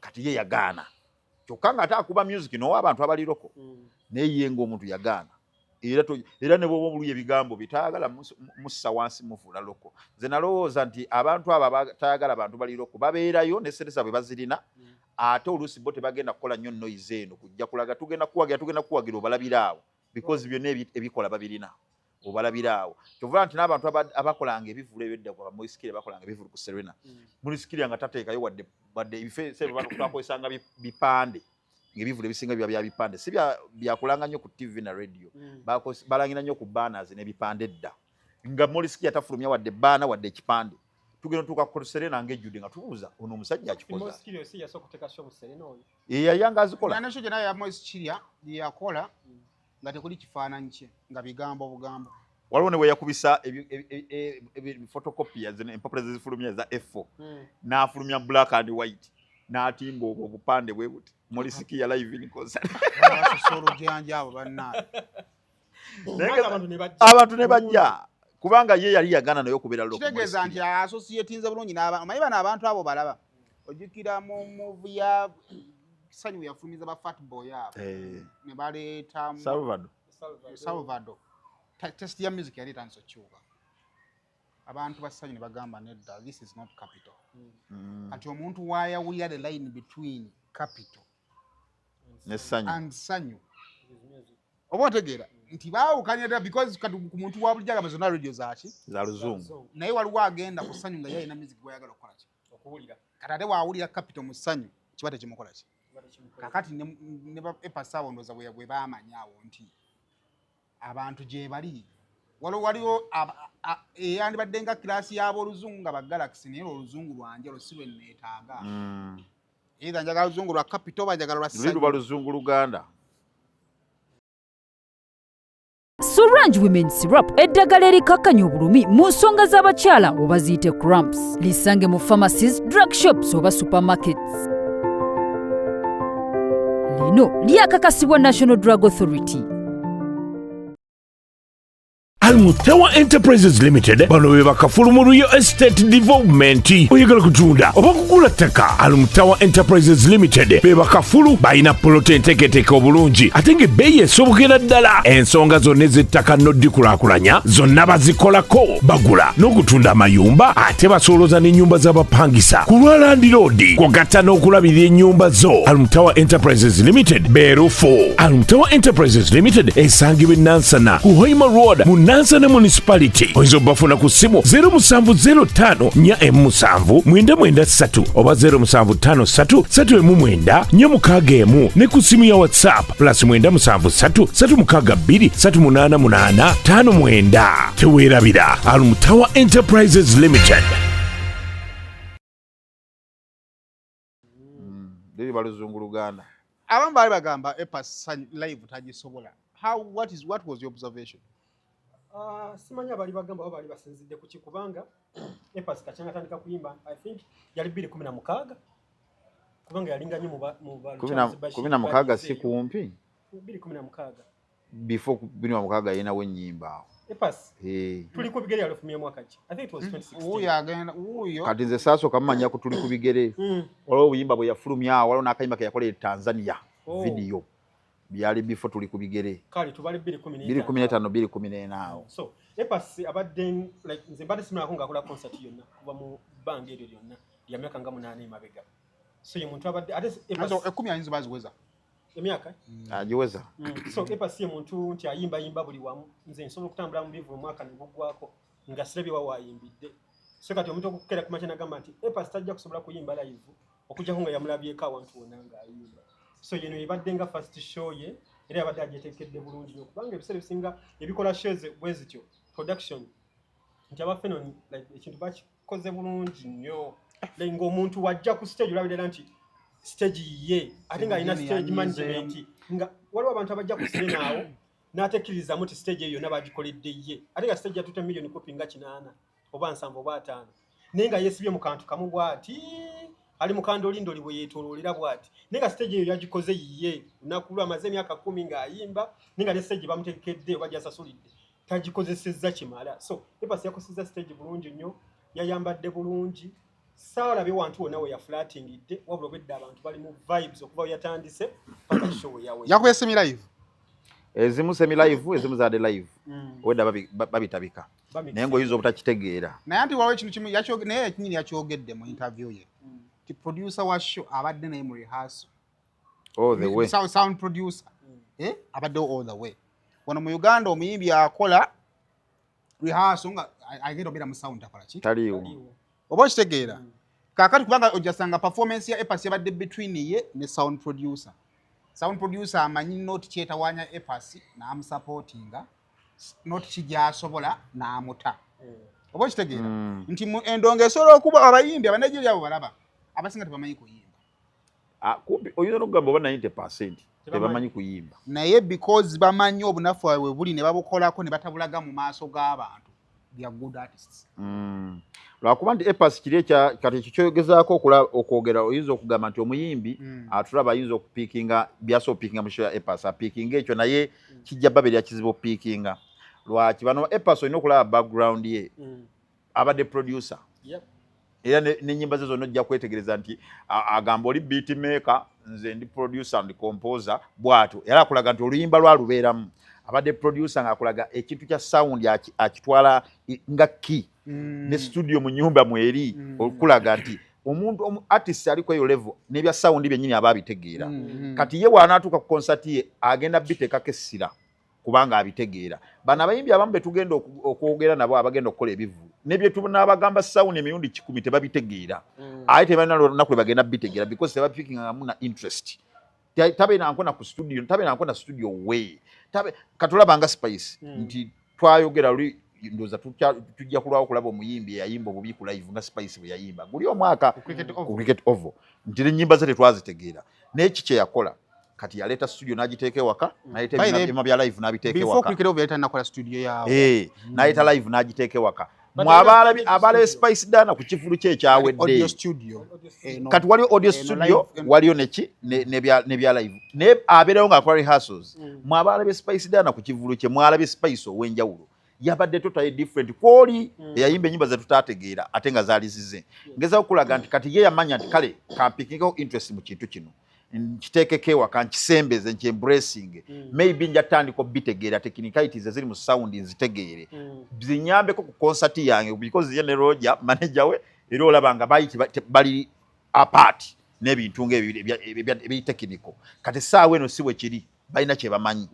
kati ye yagaana kyokka nga ate akuba music n'ow'abantu abali loko naye ye ng'omuntu yagaana era ne bw'oba obuluya ebigambo bitayagala mussa wansi mufuula loko nze nalowooza nti abantu abo abatayagala abantu bali loko babeerayo ne sente zaabwe bazirina ate oluusi bo tebagenda kukola nnyo noise eno kujja kulaga tugenda kuwagira obalabira awo because byonna ebikola babirina obalabira awo kyovula nti n'abantu abakolanga ebivulu ebedda kwa Moisikiri bakolanga ebivulu ku Serena Moisikiri nga tateekayo wadde ebifeese twakozesanga bipande ng'ebivulu ebisinga biba bya bipande si byakulanga nnyo ku TV na radio balangira nnyo ku banners n'ebipande edda nga Moisikiri atafulumya wadde baana wadde ekipande tugenda tuuka ku Serena ng'ejjudde nga tubuuza ono omusajja akikoza Moisikiri si yasooka kuteeka show mu Serena oyo yayanga azikola nasho gye nayo ya Moisikiri yakola nga tekuli kifaananyi kye nga bigambo bugambo waliwo ne we yakubisa photocopiers empapula zezifulumya za F4 n'afulumya black and white n'atimba obwo obupande bwe buti mulisikia live in concert solo janja abo banna abantu ne bajja kubanga ye yali yagana nayo kubeera loko kitegeeza nti associatinze bulungi n'abantu mayiba n'abantu abo balaba ojjukira mu movie ya Sanyu yafumiza ba Fat Boy abo ne baleeta Salvador test ya music yali tanso chuka abantu basanyu ne bagamba nedda this is not capital ati omuntu wayawulira the line between capital ne Sanyu and Sanyu obotegera nti baawukanyira because kati ku muntu wabuljaga bazona radio zaaki za luzungu naye waliwo agenda ku Sanyu nga yalina music gwayagala okukola ki okuwulira kati ate waawulira capital mu Sanyu kibate kimukola ki kakati ne ba epasawo ndoza bwe baamanyaawo nti abantu gye bali waliwo eyandibadde nga kirasi y'abo oluzungu nga ba Galaxy naye oluzungu lwanje lusiwe neetaaga either njagala luzungu lwa capital banjagala lwa Sanyu luba luzungu Luganda. Sorange Women Syrup eddagala erikakkanya obulumi mu nsonga z'abakyala oba ziyite cramps. Lisange mu pharmacies, drug shops oba supermarkets. Lino lyakakasibwa National Drug Authority. Almutawa Enterprises Limited bano be bakafulu mu Real Estate Development oyagala kutunda oba kugula ttaka. Almutawa Enterprises Limited be bakafulu balina plot enteeketeeke obulungi ate ng'ebbeeyi esobokera ddala. Ensonga zonna ez'ettaka n'oddikulaakulanya zonna bazikolako, bagula n'okutunda amayumba ate basooloza n'ennyumba z'abapangisa ku lwa Land Road kw'ogatta n'okulabirira ennyumba zo. Almutawa Enterprises Limited beerufu. Almutawa Enterprises Limited esangibwa e Nansana ku Hoima Road mu Nansana Municipality. Oyinza obafuna ku ssimu 0705-479-993 oba 0753-339-461 ne ku ssimu ya WhatsApp +973-362-388-59. Teweerabira Almutawa Enterprises Limited. Diri baluzungu Luganda. Abamu baali bagamba Epas live tagisobola. What was your observation? Simanya bali bagamba oba bali basinzidde ku kikubanga Epas kachanga tandika kuyimba I think yali 2016 kubanga yalinga nnyo mu ba 16 si kumpi 2016 before 2016 yena wennyimba Epas tuli ku bigere yalofumye mwaka ki I think it was 2016 uyo agenda uyo kati nze saaso kamanya ku tuli ku bigere olwo obuyimba bwe yafulumya waliwo n'akayimba ke yakolera Tanzania video byali before tuli ku bigere kali tubali 2015 so Epas abadde like nze mbadde simulako ng'akola concert yonna kuva mu banga eryo lyonna ya myaka nga 8 emabega so ye muntu abadde ate Epas 10 ayinza baziweza emyaka agiweza so Epas ye muntu nti ayimba buli wamu nze nsobola okutambula mu bivu omwaka ne gugwako nga sirabye wa wayimbidde so kati omuntu okukera ku makya n'agamba nti Epas tajja kusobola kuyimba live okujjako nga yamulabyeko awantu wonna ng'ayimba so yeno ibadde nga first show ye era yabadde agyetekedde bulungi nnyo kubanga ebiseera ebisinga ebikola shows bwe zityo production nti abafenoni like ekintu bakikoze bulungi nnyo like ng'omuntu wajja ku stage olabirira nti stage ye ate nga alina stage management nga waliwo abantu abajja ku sinema awo n'atekkirizamu nti stage eyo yonna bagikoledde ye ate nga stage yatutte million kopi nga 8 oba 7 oba 5 naye nga yeesibye mu kantu kamu bw'ati ali mukandolindoli bwe yeetooloolera bw'ati nenga stage eyo yagikoze yiye lunaku amaze emyaka 10 ng'ayimba nenga ne stage bamutegekedde oba gyasasulidde tagikozesezza kimala so Epas yakosezza stage bulungi nnyo yayambadde bulungi saalabye wantu wonna we yaflatingidde wabula obwedda abantu bali mu vibes okuva yatandise paka show yawe yakuba semi live ezimu semi live ezimu zaade live wedda babitabika naye ng'oyinza obutakitegeera naye anti waliwo ekintu kimu naye ekinyini yakyogedde mu interview ye ti producer wa show abadde naye mu rehearsal all the way sound producer abadde all the way wano mu Uganda omuyimbi akola rehearsal nga agenda obeera mu sound akola ki taliwo oba okitegeera kaakati kubanga ojasanga performance ya Epas yabadde between ye ne sound producer amanyi noti kyetawaanya Epas n'amusupportinga noti kijyasobola n'amuta oba okitegeera nti endongo esobola okuba abayimbi abanajeri abo balaba abasinga tebamanyi kuyimba kumpi oyinza n'okugamba oba 90% tebamanyi kuyimba naye because bamanyi obunafu bwe buli ne babukolako ne batabulaga mu maaso g'abantu they are good artists lwakuba nti Epas kiri kati kikyogezaako okwogera oyinza okugamba nti omuyimbi atulaba ayinza okupiikinga byasa opiikinga mu show ya Epas apiikinga ekyo naye kijja babeera kizibu opiikinga lwaki bano Epas olina okulaba background ye abadde producer era n'ennyimba ze zonna ojja kwetegereza nti agamba oli beat maker nze ndi producer and composer bw'atyo era akulaga nti oluyimba lwalubeeramu abadde producer ng'akulaga ekintu kya sound akitwala nga key ne studio mu nyumba mweri okulaga nti omuntu artist aliko eyo level n'ebya sound byennyini aba abitegeera kati ye bw'anaatuuka ku concert ye agenda bitekako essira kubanga abitegeera bano abayimbi abamu betugenda okwogera nabo abagenda okukola ebivulu nebye tunaabagamba sound emirundi 10 tebabitegeera ate tebalina lunaku lwe bagenda bitegeera because tebapikingamu na interest tabeera nkona ku studio tabeera nkona studio we katulabanga Spice nti twayogera luli ndoza tujja kulwawo kulaba omuyimbi yayimba obubi ku live nga Spice bwe yayimba guli omwaka ku Cricket Oval nti ennyimba ze tetwazitegeera n'eki kye yakola kati yaleta studio n'agiteeka ewaka n'ayita ebima bya live n'abiteeka ewaka before Cricket Oval yaleta nakola studio yawo n'ayita live n'agiteeka ewaka mwabalabi Spice Dana ku kifulu kye kyawedde audio studio kati waliyo audio studio waliyo neki ne bya live ne abeerawo ng'akola rehearsals mwabalabi Spice Dana ku kivulu kye mwalabi Spice ow'enjawulo yabadde totally different kwoli yayimba ennyimba ze tutategeera ate nga zaali zize ngeza okulaga nti kati ye yamanya nti kale kampikingako interest mu kintu kino nkiteekeko ewaka nkisembeze nkyembracing maybe njatandika obitegeera technicalities eziri mu sound nzitegeere zinyambeko ku concert yange because ye ne Roger manager we era olaba nga bali apart n'ebintu ng'ebyo technical kati saawa eno si bwe kiri balina kye bamanyi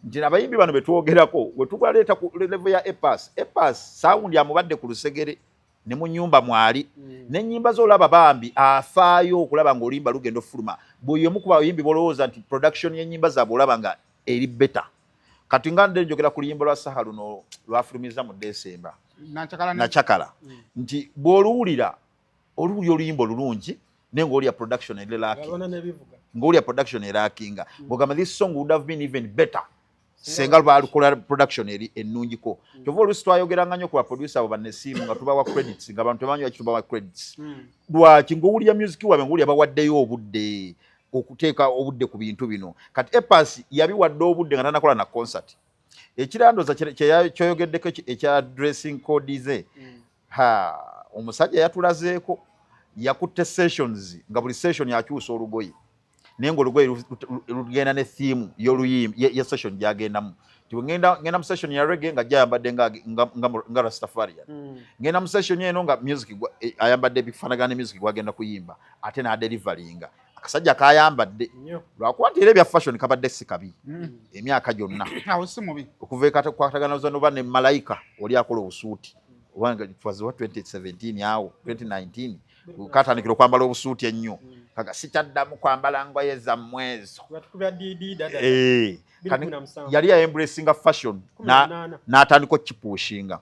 nti abayimbi bano betwogerako bwe tubaleeta ku level ya Epas sound yamubadde ku lusegere ne mu nyumba mwali n'ennyimba z'olaba bambi afaayo okulaba ng'oluyimba lugenda ofuluma buli omu ku bayimbi bolowooza nti production y'ennyimba zaabwe olaba nga eri better kati nga nde njogera ku luyimba lwa Saha luno lwafulumiza mu December Nachakala nti bw'oluwulira oluyimba olulungi naye ng'olya production eri laakinga ng'olya production eraakinga bw'ogamba this song would have been even better senga balukola production eri ennungiko kyova olusi twayogeranga nnyo ku baproducer abo bannesiimu nga tubawa credits nga bantu tebamanyi lwaki tubawa credits lwaki ng'owulya music waabwe ng'owulya bawaddeyo obudde okuteeka obudde ku bintu bino kati Epas yabiwadde obudde nga tanakola na concert ekirandoza kyoyogeddeko ekya dressing code ze omusajja yatulazeeko yakutte sessions nga buli session yakyusa olugoye naye ng'olugoye lugenda ne theme y'oluyimba ya session gyagendamu ngenda mu session ya reggae nga gyayambadde nga Rastafarian ngenda mu session eno nga music ayambadde ebifaanagana ne music gwagenda kuyimba ate n'adeliveringa akasajja kayambadde lwakuba nti era ebya fashion kabadde si kabi emyaka gyonna okuva ekakwatagana noba ne Malayika oli akola obusuuti obanga it was 2017 awo 2019 katandikira okwambala obusuuti ennyo kaga sikyaddamu kwambala ngoye za mwezo yali ya embracinga fashion n'atandika okipushinga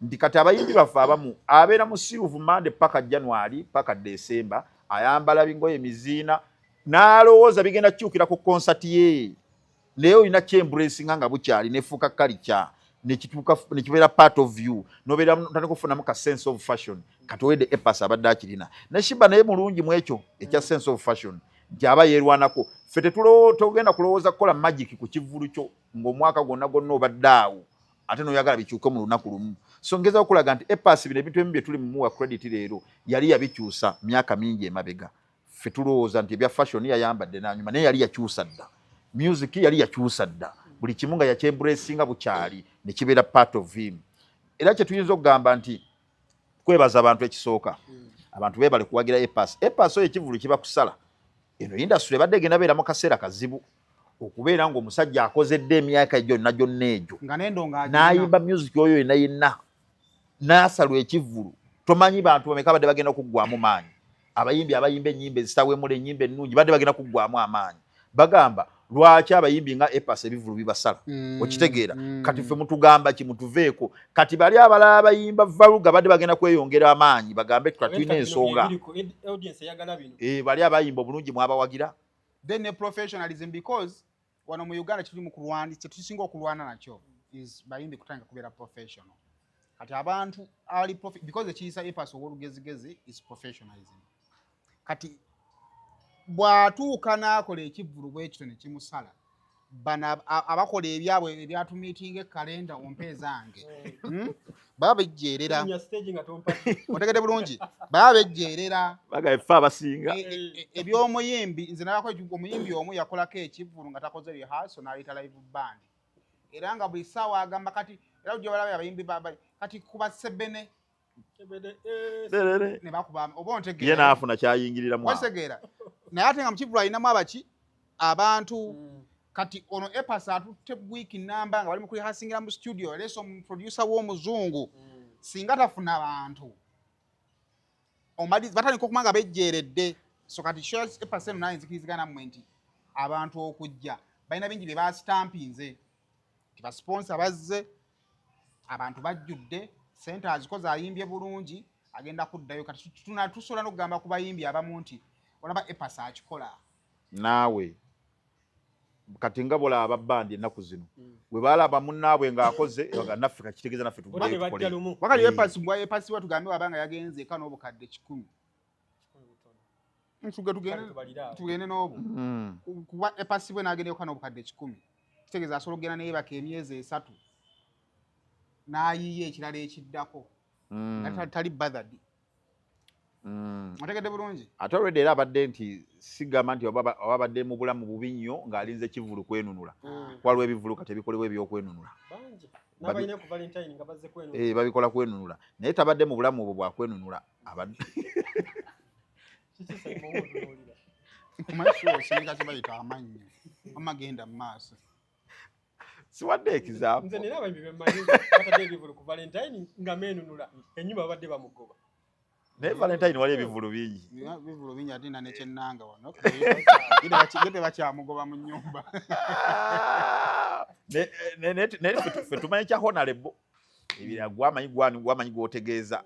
nti kati abayimbi baffe abamu abeera mu Silver Monday paka January paka December ayambala bingoye miziina n'alowooza bigenda kukyukira ku concert ye naye olina kyembracinga nga bukyali nefuuka culture nekibeera part of you nobeera tandika okufunamu ka sense of fashion kati owedde Epas abadde akirina neshiba naye mulungi mu ekyo ekya sense of fashion nti aba yeerwanako ffe togenda kulowooza kukola magic ku kivulu kyo ng'omwaka gwonna obadde awo ate noyagala bikyuke mu lunaku lumu so ngeza okulaga nti Epas bino ebintu ebimu bye tuli mumuwa credit leero yali yabikyusa myaka mingi emabega ffe tulowooza nti ebya fashion yayambadde n'anyuma naye yali yakyusa dda music yali yakyusa dda buli kimu nga yakyembracinga bukyali ne kibeera part of him era kye tuyinza okugamba nti kwebaza abantu ekisooka abantu beebale kuwagira Epas oyo ekivulu kiba kusala eno industry ebadde egenda beeramu kaseera kazibu okubeera ng'omusajja akozedde emyaka gyonna egyo n'ayimba music oyo yenna n'asalwa ekivulu tomanyi bantu bameka badde bagenda kuggwamu maanyi abayimbi abayimba ennyimba ezitawemula ennyimba ennungi badde bagenda kuggwamu amaanyi bagamba lwaki abayimbi nga Epas ebivulu bibasala okitegeera kati ffe mutugamba kimutuveeko kati bali abalala abayimba valuga badde bagenda kweyongera amaanyi bagambe tulina ensonga bali abayimba obulungi mwabawagira then a professionalism because wano mu Uganda kiri mu kulwana kye tusinga okulwana nakyo is bayimbi kutanga kubeera professional kati abantu ali because ekiyisa EPAS olugezigezi is professionalism kati bwatuuka n'akola ekivvulu bwekito ne kimusala bana abakola ebyabwe ebyatumiitinga ekalenda ompe zange baba bejjeerera otegedde bulungi baba bejjeerera bagaifa abasinga eby'omuyimbi nze nalako omuyimbi omu yakolako ekivvulu nga takoze rehearsal n'aleeta live band era nga buli ssaawa agamba kati era ujja balaba abayimbi kati kuba sebene ne bakuba oba ontegeera ye n'afuna kyayingiriramu wategeera naye ate nga mu kivvulu alinamu abaki abantu kati ono EPAS atutte wiiki namba nga bali mu kulihasingira mu studio leso omuproducer w'omuzungu singa tafuna abantu batandika okuma nga bejjeeredde so kati EPAS eno naye nzikirizigana mmwe nti abantu okujja balina bingi bye basitampinze ti basponsa bazze abantu bajjudde sente azikoze ayimbye bulungi agenda kuddayo kati tusobola n'okugamba ku bayimbi abamu nti olaba EPAS akikola naawe kati nga bolaba bandi ennaku zino bwe balaba munnaabwe ng'akoze nga naffe kakitegeeza naffe tukole wakali EPAS tugambe wabanga yagenze eka n'obukadde 10 tugende n'obwo kuba EPAS bwe n'agenda eka n'obukadde 10 kitegeeza asobola okugenda neyebaka emyezi 3 n'ayiiya ekirala ekiddako tali bothered otegedde bulungi ate olwedde era abadde nti sigamba nti oba abadde mu bulamu bubi nnyo ng'alinze ekivvulu kwenunula waliwo ebivvulu kati ebikolebwa ebyokwenunula babikola kwenunula naye tabadde mu bulamu obwo bwakwenunula abadde bayita amannyo amagenda mu maaso siwadde ekizaamu nze nina abayimbi bemmanyi batadde ebivvulu ku Valentine nga meenunula ennyumba babadde bamugoba naye Valentine wali ebivvulu bingi bivvulu bingi ate nanekyennanga wano gete bakyamugoba mu nnyumba naye ffe tumanyi kya honorable ebira gwamanyi gwotegeeza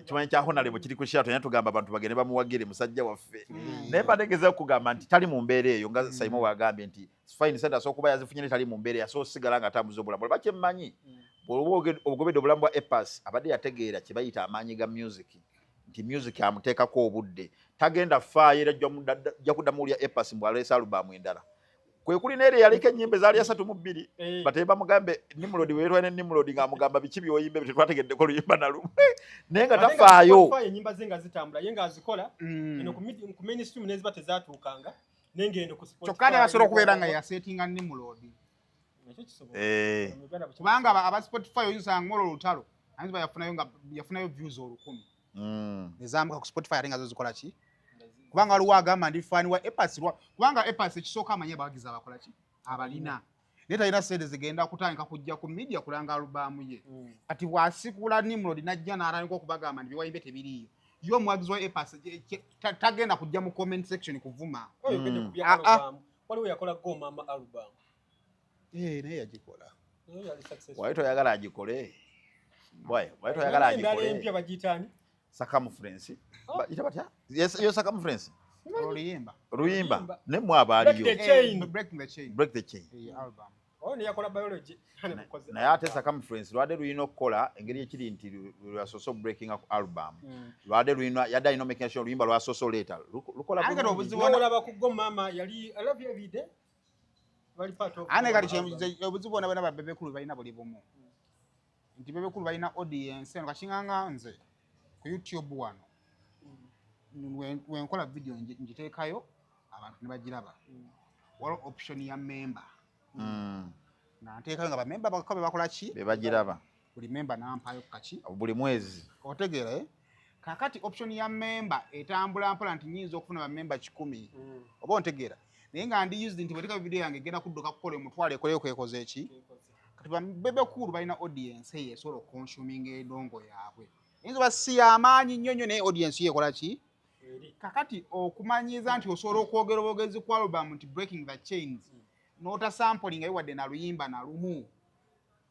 tumanyi kya honorable kiri ku shato naye tugamba abantu bagende bamuwagire musajja waffe naye mbategeeza okugamba nti tali mu mbeera eyo nga Simon bwagambye nti fine center asobola kuba yazifunye ne tali mu mbeera yasobola osigala nga atambuza obulamu olaba kyemmanyi obugobedde obulamu bwa EPAS abadde yategeera kye bayita amaanyi ga music nti music amuteekako obudde tagenda faayo era ajja kuddamu olya EPAS mbw aleese alubamu endala kwe kuli neere yaliko ennyimba ezaali 32 bate bamugambe Nimrod weerwane Nimrod ng'amugamba biki by'oyimba bye tetwategeddeko oluyimba na lumu naye nga tafaayo ennyimba ze nga zitambula ye ng'azikola eno ku mainstream neziba tezaatuukanga nengendo ku Spotify kyokka ate basobola okubeera nga yasetinga Nimrod kubanga aba Spotify oyinza ng'olwo olutalo ayinza yafunayo views 10,000 nezamuka ku Spotify ate nga zo zikola ki kubanga waliwo agamba ndi faani wa EPAS kubanga EPAS ekisooka amanye abawagizi abakola ki abalina naye talina sente zigenda kutandika kujja ku media kulanga alubamu ye kati bwasikula Nimrod najja n'atandika okubagamba nti byewayimbe tebiriiyo ye omuwagizi wa EPAS tagenda kujja mu comment section kuvuma waliwo yakola goma ama album naye yagikola wali toyagala agikole wali toyagala agikole empya bagiyitaani circumference bayita batya yo circumference Ruyimba ne mwa aliyo break the chain album ne yakola biology naye ate circumference lwadde lulina okukola engeri ekiri nti lwasoso breaking up album lwadde lulina yadde alina making sure oluyimba lwasoso later lukola olaba ku Go Mama yali I love you every day bali part of ane kali obuzibu bona bana babebekulu balina buli bumu nti bebekulu balina audience eno kashinganga nze ku YouTube wano wenkola video njiteekayo abantu ne bagiraba waliwo option ya member na nteekayo nga bamemba bakabe bakola ki be bagiraba buli member nampayo kaki buli mwezi otegeera kakati option ya member etambula mpola nti nyinza okufuna bamemba 10 oba ontegeera naye nga ndi used nti bweteka video yange egenda kudduka kukola omutwale ekoleyo kwekoze eki kati bebekulu balina audience eyo esobola okonsuming endongo yaabwe yinza basi amaanyi nnyo nnyo naye audience yekola ki kakati okumanyiza nti osobola okwogera obwogezi ku album nti breaking the chains nota sampling ayo wadde na luyimba na lumu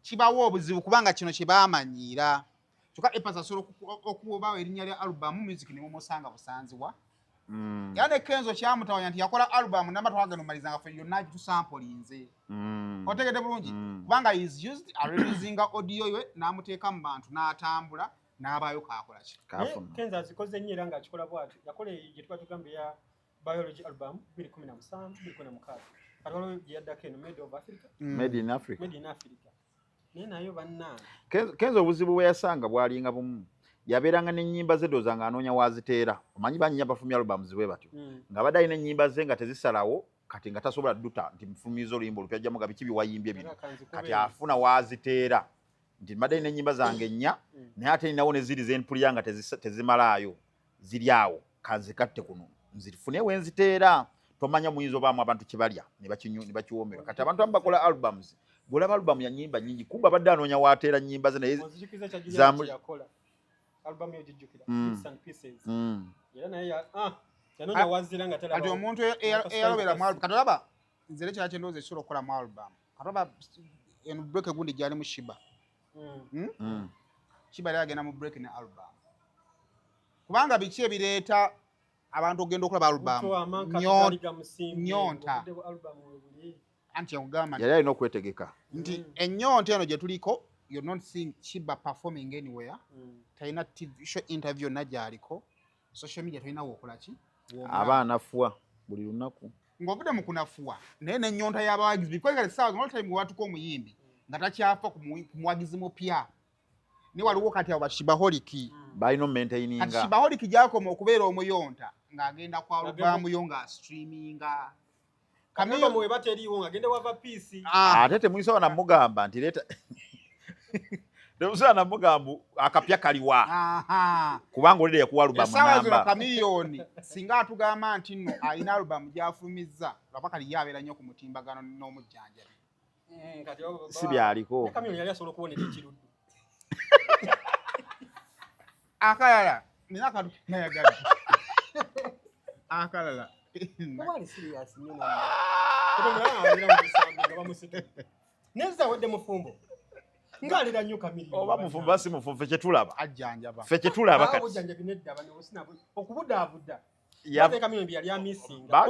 kibawo obuzibu kubanga kino kye baamanyiira kyokka EPAS asobola okubawo erinnya lya album music ne mumusanga busanziwa Yane Kenzo kyamutawanya nti yakola album n'amatwaga nomaliza nga fe yonna tusampolinze. Otegede bulungi kubanga is used releasing audio ye n'amuteeka mu bantu n'atambula n'abayo kakola ki. Kenzo azikoze nnyo era ng'akikola bw'atyo. Yakola gye tuba tugamba ya biology album 2017 2016. Katola gye yaddako eno Made of Africa. Made in Africa. Made in Africa. Naye nayo bannange. Kenzo obuzibu bwe yasanga bwalinga bumu. Yaberanga n'ennyimba ze doza ng'anoonya waziteera. Omanyi banyinya bafumya albums bwe batyo. Nga badde alina ennyimba ze nga tezisalawo kati nga tasobola dduta nti mufumiza oluyimba olupyajjamu nga biki biwayimbye bino. Kati afuna waziteera. Nti mbadde alina ennyimba zange nnya naye ate ninawo ne ziri ze mpulira nga tezimalaayo. Ziri awo kanzikatte kuno. Nzifune we nziteera. Tomanya muyinza obaamu abantu kibalya ne bakiwoomera. Kati abantu abamu bakola albums. Bw'olaba album ya nnyimba nnyingi kumba badde anoonya wateera nnyimba ze naye album yo jijukira bits and pieces era naye yanonya wazira nga tala ati omuntu eyalobera mu album katolaba nzere kya chendoze sura okola mu album katolaba en break gundi jali mu Shiba Shiba yagenda mu break ne album kubanga biki ebireeta abantu ogenda okola album nyonta anti ogamba yali alina okwetegeka nti ennyonta eno gye tuliko you're not seeing Chiba performing anywhere. Taina TV show interview na jaliko. Social media taina wokola ki? Abaana fuwa buli lunaku. Ngobude mukunafuwa. Nene nyonta y'abawagizi because kale sawa all time watu ko muyimbi. Ngata kyafa kumwagizi mupya. Ni waliwo kati abashibaholiki. Balino maintaininga. Ashibaholiki jako okubeera omuyonta ngagenda kwa album yonga streaminga. Kamera mwe bateriwo ngagende wava PC. Atete muiso na mugamba nti leta Demusana mugambu akapya kaliwa. Kubanga olide yakuwa album namba. Sawa zino kamiliyoni singa atugamba nti nno alina album gyafumizza lwapaka liyabera nnyo ku mutimbagano n'omujjanja. Kati si byaliko. Kamiliyoni yali asobola kuboneka ekiruddu. Akalala nina kadu nayagala. Akalala. Wali serious nnyo na. Kutomulanga alira mu bisambi nga bamusite. Neza wedde mufumbo. Ngalira nnyo Kamiliyoni. Oba mufumbo basi mufumbo fece tulaba. Ajjanjaba. Fece tulaba kati. Ojjanja binedda bano sinabo. Okubudaabuda. Yabe Kamiliyoni byali amisinga.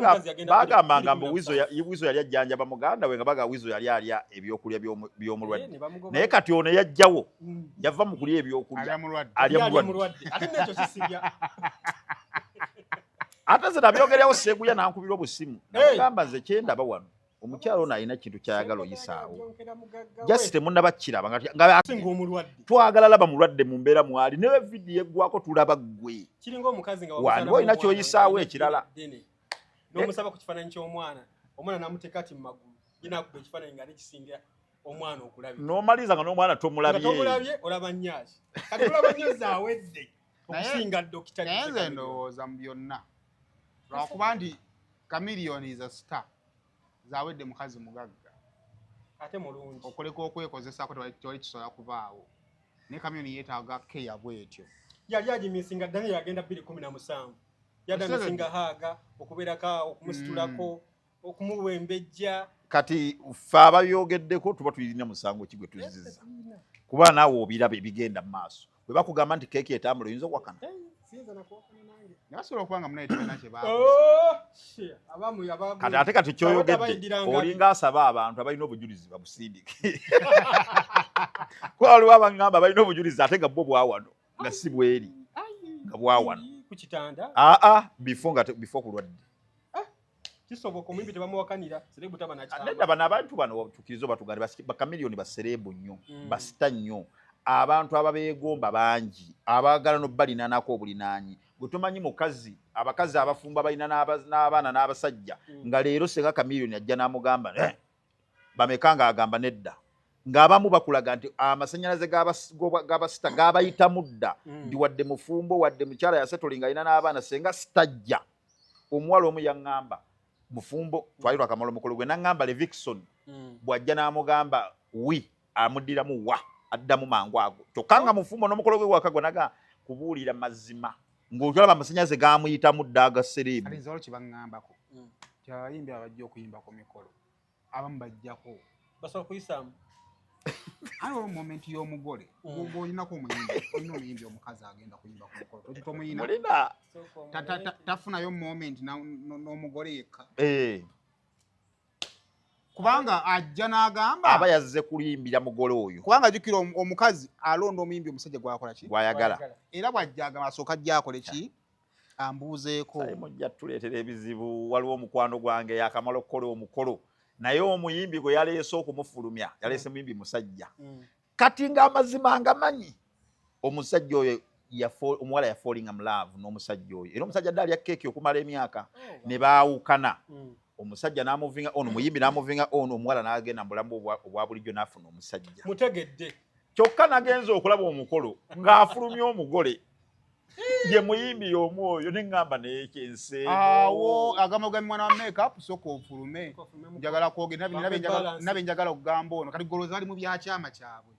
Bagamba ngambo wizo yali ajjanjaba muganda we nga baga wizo yali alya ebyokulya by'omulwadde. Naye kati ono yajjawo. Yava mu kulya ebyokulya. Alya mulwadde. Ate n'ekyo kisibya. Ate ze nabyogeryawo Seguya nankubira obusimu. Nagamba nze kyendaba wano. Omukyalo ono alina kintu kyayagala oyisaawo. Just temunnabakiraba nga twagala laba mulwadde mu mbeera mwali ne vidiyo eggwako tulaba ggwe. Kiringa omukazi nga wano olina kyoyisaawo ekirala. N'omusaba ku kifaananyi ky'omwana. Omwana n'amuteeka ati mu magulu. Ginaakuba ekifaananyi nga nekisinga omwana okulabye. N'omaliza nga n'omwana tomulabye. Nga tomulabye olaba nnyaaki. Kati olaba nnyo zaawedde. Okusinga dokita. Naye nze ndowooza mu byonna. Lwakuba nti Kamiliyoni is a star. Zawedde mukazi mugagga. Ate mulungi. Okoleka okwekozesa ko tewali kisobola kubaawo. Ne Kamiliyoni yeetaaga keya bwetyo. Yali agimisinga ddala yagenda 2017. Yadamisinga haaga okubeerako okumusitulako okumuwembejja. Kati ffe ababyogeddeko tuba tulina musango ki gwe tuziziza. Kuba naawe obirabe bigenda mu maaso. Bwe bakugamba nti keeki etambula oyinza okuwakana. Nasobola okubanga munayitibana kye baako. Kati ate kyoyogedde olinga asaba abantu abalina obujulizi babusindike. Kuba waliwo abangamba balina obujulizi ate nga bwo bwawano nga si bweri nga bwawano. Ku kitanda? Before kulwadde. Kisoboka omuyimbi tebamuwakanira serebu taba nakitamba. Nedda bano abantu bano tukirizo batugande Bakamiliyoni baserebu nnyo basita nnyo. Abantu ababeegomba bangi abaagala n'obalinanako obulinaanyi. Gwe tomanyi mukazi abakazi abafumba balina n'abaana n'abasajja nga leero Senga Kamiliyoni ajja n'amugamba bameka ng'agamba nedda ng'abamu bakulaga nti amasannyalaze g'abasita g'abayita mudda ndi wadde mufumbo wadde mukyala yasetolinga alina n'abaana Senga sitajja. Omuwala omu yaŋŋamba mufumbo twalirwa akamala omukolo gwe n'aŋŋamba Levikson bw'ajja n'amugamba amuddiramu addamu mangu ago kyokka nga mufumbo n'omukolo gwe wakagwa naga kubuulira mazima ng'olaba amasannyalaze gaamuyita mudda agasereebu. Kati nze olwo kye baŋŋambako abayimbi abajja okuyimba ku mikolo abamu bajjako basobola kuyisaamu. Aliwo momenti y'omugole olina omuyimbi omukazi agenda kuyimba ku mukolo tomuyina. Mulina tafunayo moment n'omugole yekka kubanga ajja n'agamba aba yazze kulimbira mugole oyo kubanga jukira omukazi alonda omuyimbi omusajja gwakola ki gwayagala era bwajja agamba asooka ajja akole ki ambuuzeeko mujja tuleetera ebizibu waliwo omukwano gwange yakamala okukola omukolo naye omuyimbi gwe yaleese okumufulumya yaleese muyimbi musajja kati ng'amazima ngamanyi omusajja oyo omuwala yafalling in love n'omusajja oyo era omusajja dde alya keeki okumala emyaka ne baawukana omusajja n'amuvinga ono muyimbi n'amuvinga ono omuwala n'agenda mu bulamu obwa bulijjo n'afuna omusajja mutegedde kyokka nagenza okulaba omukolo ng'afulumya omugole ye muyimbi y'omu oyo neŋŋamba n'ekyenseemo awo agamba ogambye mwana wa makeup soka ofulume njagala kwogera nabe njagala okugamba ono kati goloza ali mu byakyama kyabwe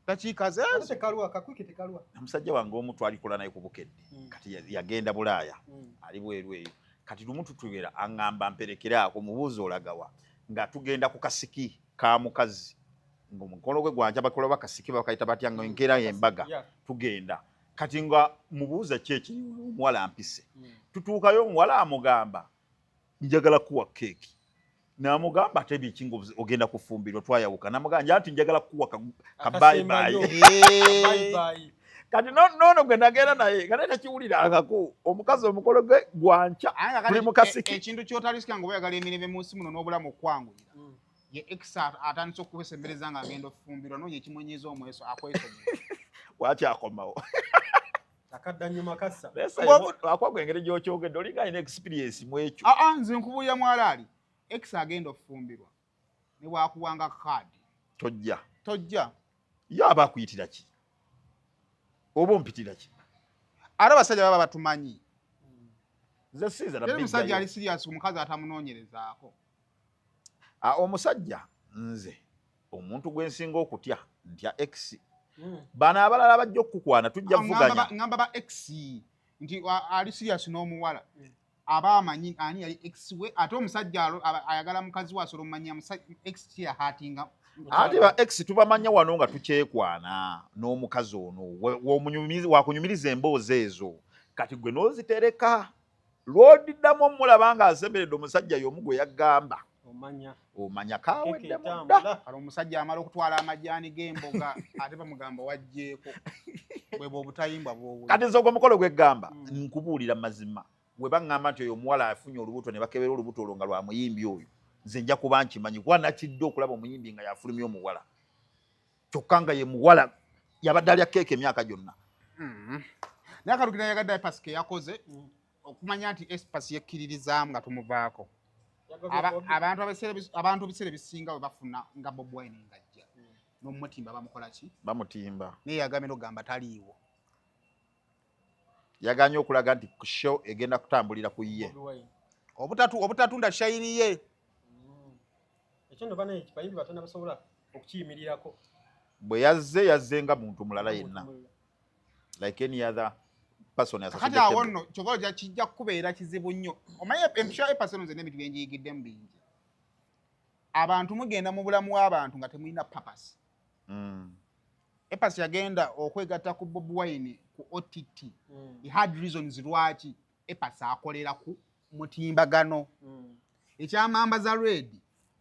dakiika ze omusajja wange omu twalikola naye ku bukedde kati yagenda Bulaaya ali bweru eyo kati lumu tutubera aŋŋamba mperekeraako mubuuzi olagawa nga tugenda ku kasiki ka mukazi ng'omukolo gwe gwanja bakola bakasiki bakayita batya nga enkeera y'embaga tugenda kati nga mubuuza ki ekiri omuwala ampise tutuukayo omuwala amugamba njagala kuwa keeki n'amugamba ate biki ng'ogenda kufumbirwa twayawuka n'amugamba nti njagala kuwa kabayibayi kati noono gwe nagenda naye nga naye takiwulirangako omukazi omukolo gwe gwanca tuli mu kasiki ekintu ky'otalisikanga oba oyagala emirembe mu nsi muno n'obulamu okwanguyira ye exa atandise okuwesembereza nga agenda ofumbirwa nooyo ekimunyiiza omweso akwesomera wakyakomawo akaddanyuma kassa akwagwa engeri gy'okyogedde olinga alina experience mu ekyo nze nkubuulira mwalaali exa agenda ofumbirwa ne bwakuwanga kaadi tojja ye aba akuyitira ki oba ompitira ki ate abasajja baba batumanyi nze siiza omusajja ali serious omukazi atamunoonyerezaako omusajja nze omuntu gwe nsinga okutya ntya x bano abalala bajja okukukwana tujja vuganya ngamba ba x nti ali serious n'omuwala aba amanyi ani yali x we ate omusajja ayagala mukazi we asobola omumanya x kye yahatinga ate ba x tubamanya wano nga tukyekwana n'omukazi ono wakunyumiriza emboozi ezo kati gwe n'ozitereka lw'odiddamu omulaba nga asemberedde omusajja y'omu gwe yaggamba omanya kawedde munda omusajja amala okutwala amajaani g'emboga ate bamugamba wajjeeko bwe bw'obutayimbwa bwobwe kati nze ogwo omukolo gweggamba nkubuulira mazima bwe baŋŋamba nti oyo omuwala afunye olubuto ne bakebera olubuto olwo nga lwa muyimbi oyo nze nja kuba nkimanyi kuba nakidde okulaba omuyimbi nga yafulumya omuwala kyokka nga ye muwala yabadde alya keeka emyaka gyonna naye akalugina yagadde epasi ke yakoze okumanya nti espasi yekkiririzaamu nga tumuvaako abantu ebiseera ebisinga we bafuna nga Bobi Wine ng'ajja n'omumutimba bamukola ki bamutimba naye yagambye n'ogamba taliiwo yaganye okulaga nti ku show egenda kutambulira ku ye obutatunda shayini ye ekyo ndo bana ekibayimbi batono basobola okukiyimirirako bwe yazze nga muntu mulala yenna like any other person kati awo nno kyova kijja kubeera kizibu nnyo omanyi empisha epaseno nze n'ebintu bye njiyigiddemu bingi abantu mugenda mu bulamu bw'abantu nga temulina papasi epasi yagenda okwegatta ku Bobi Wine ku OTT he had reasons lwaki epasi akolera ku mutimbagano ekyamamba za red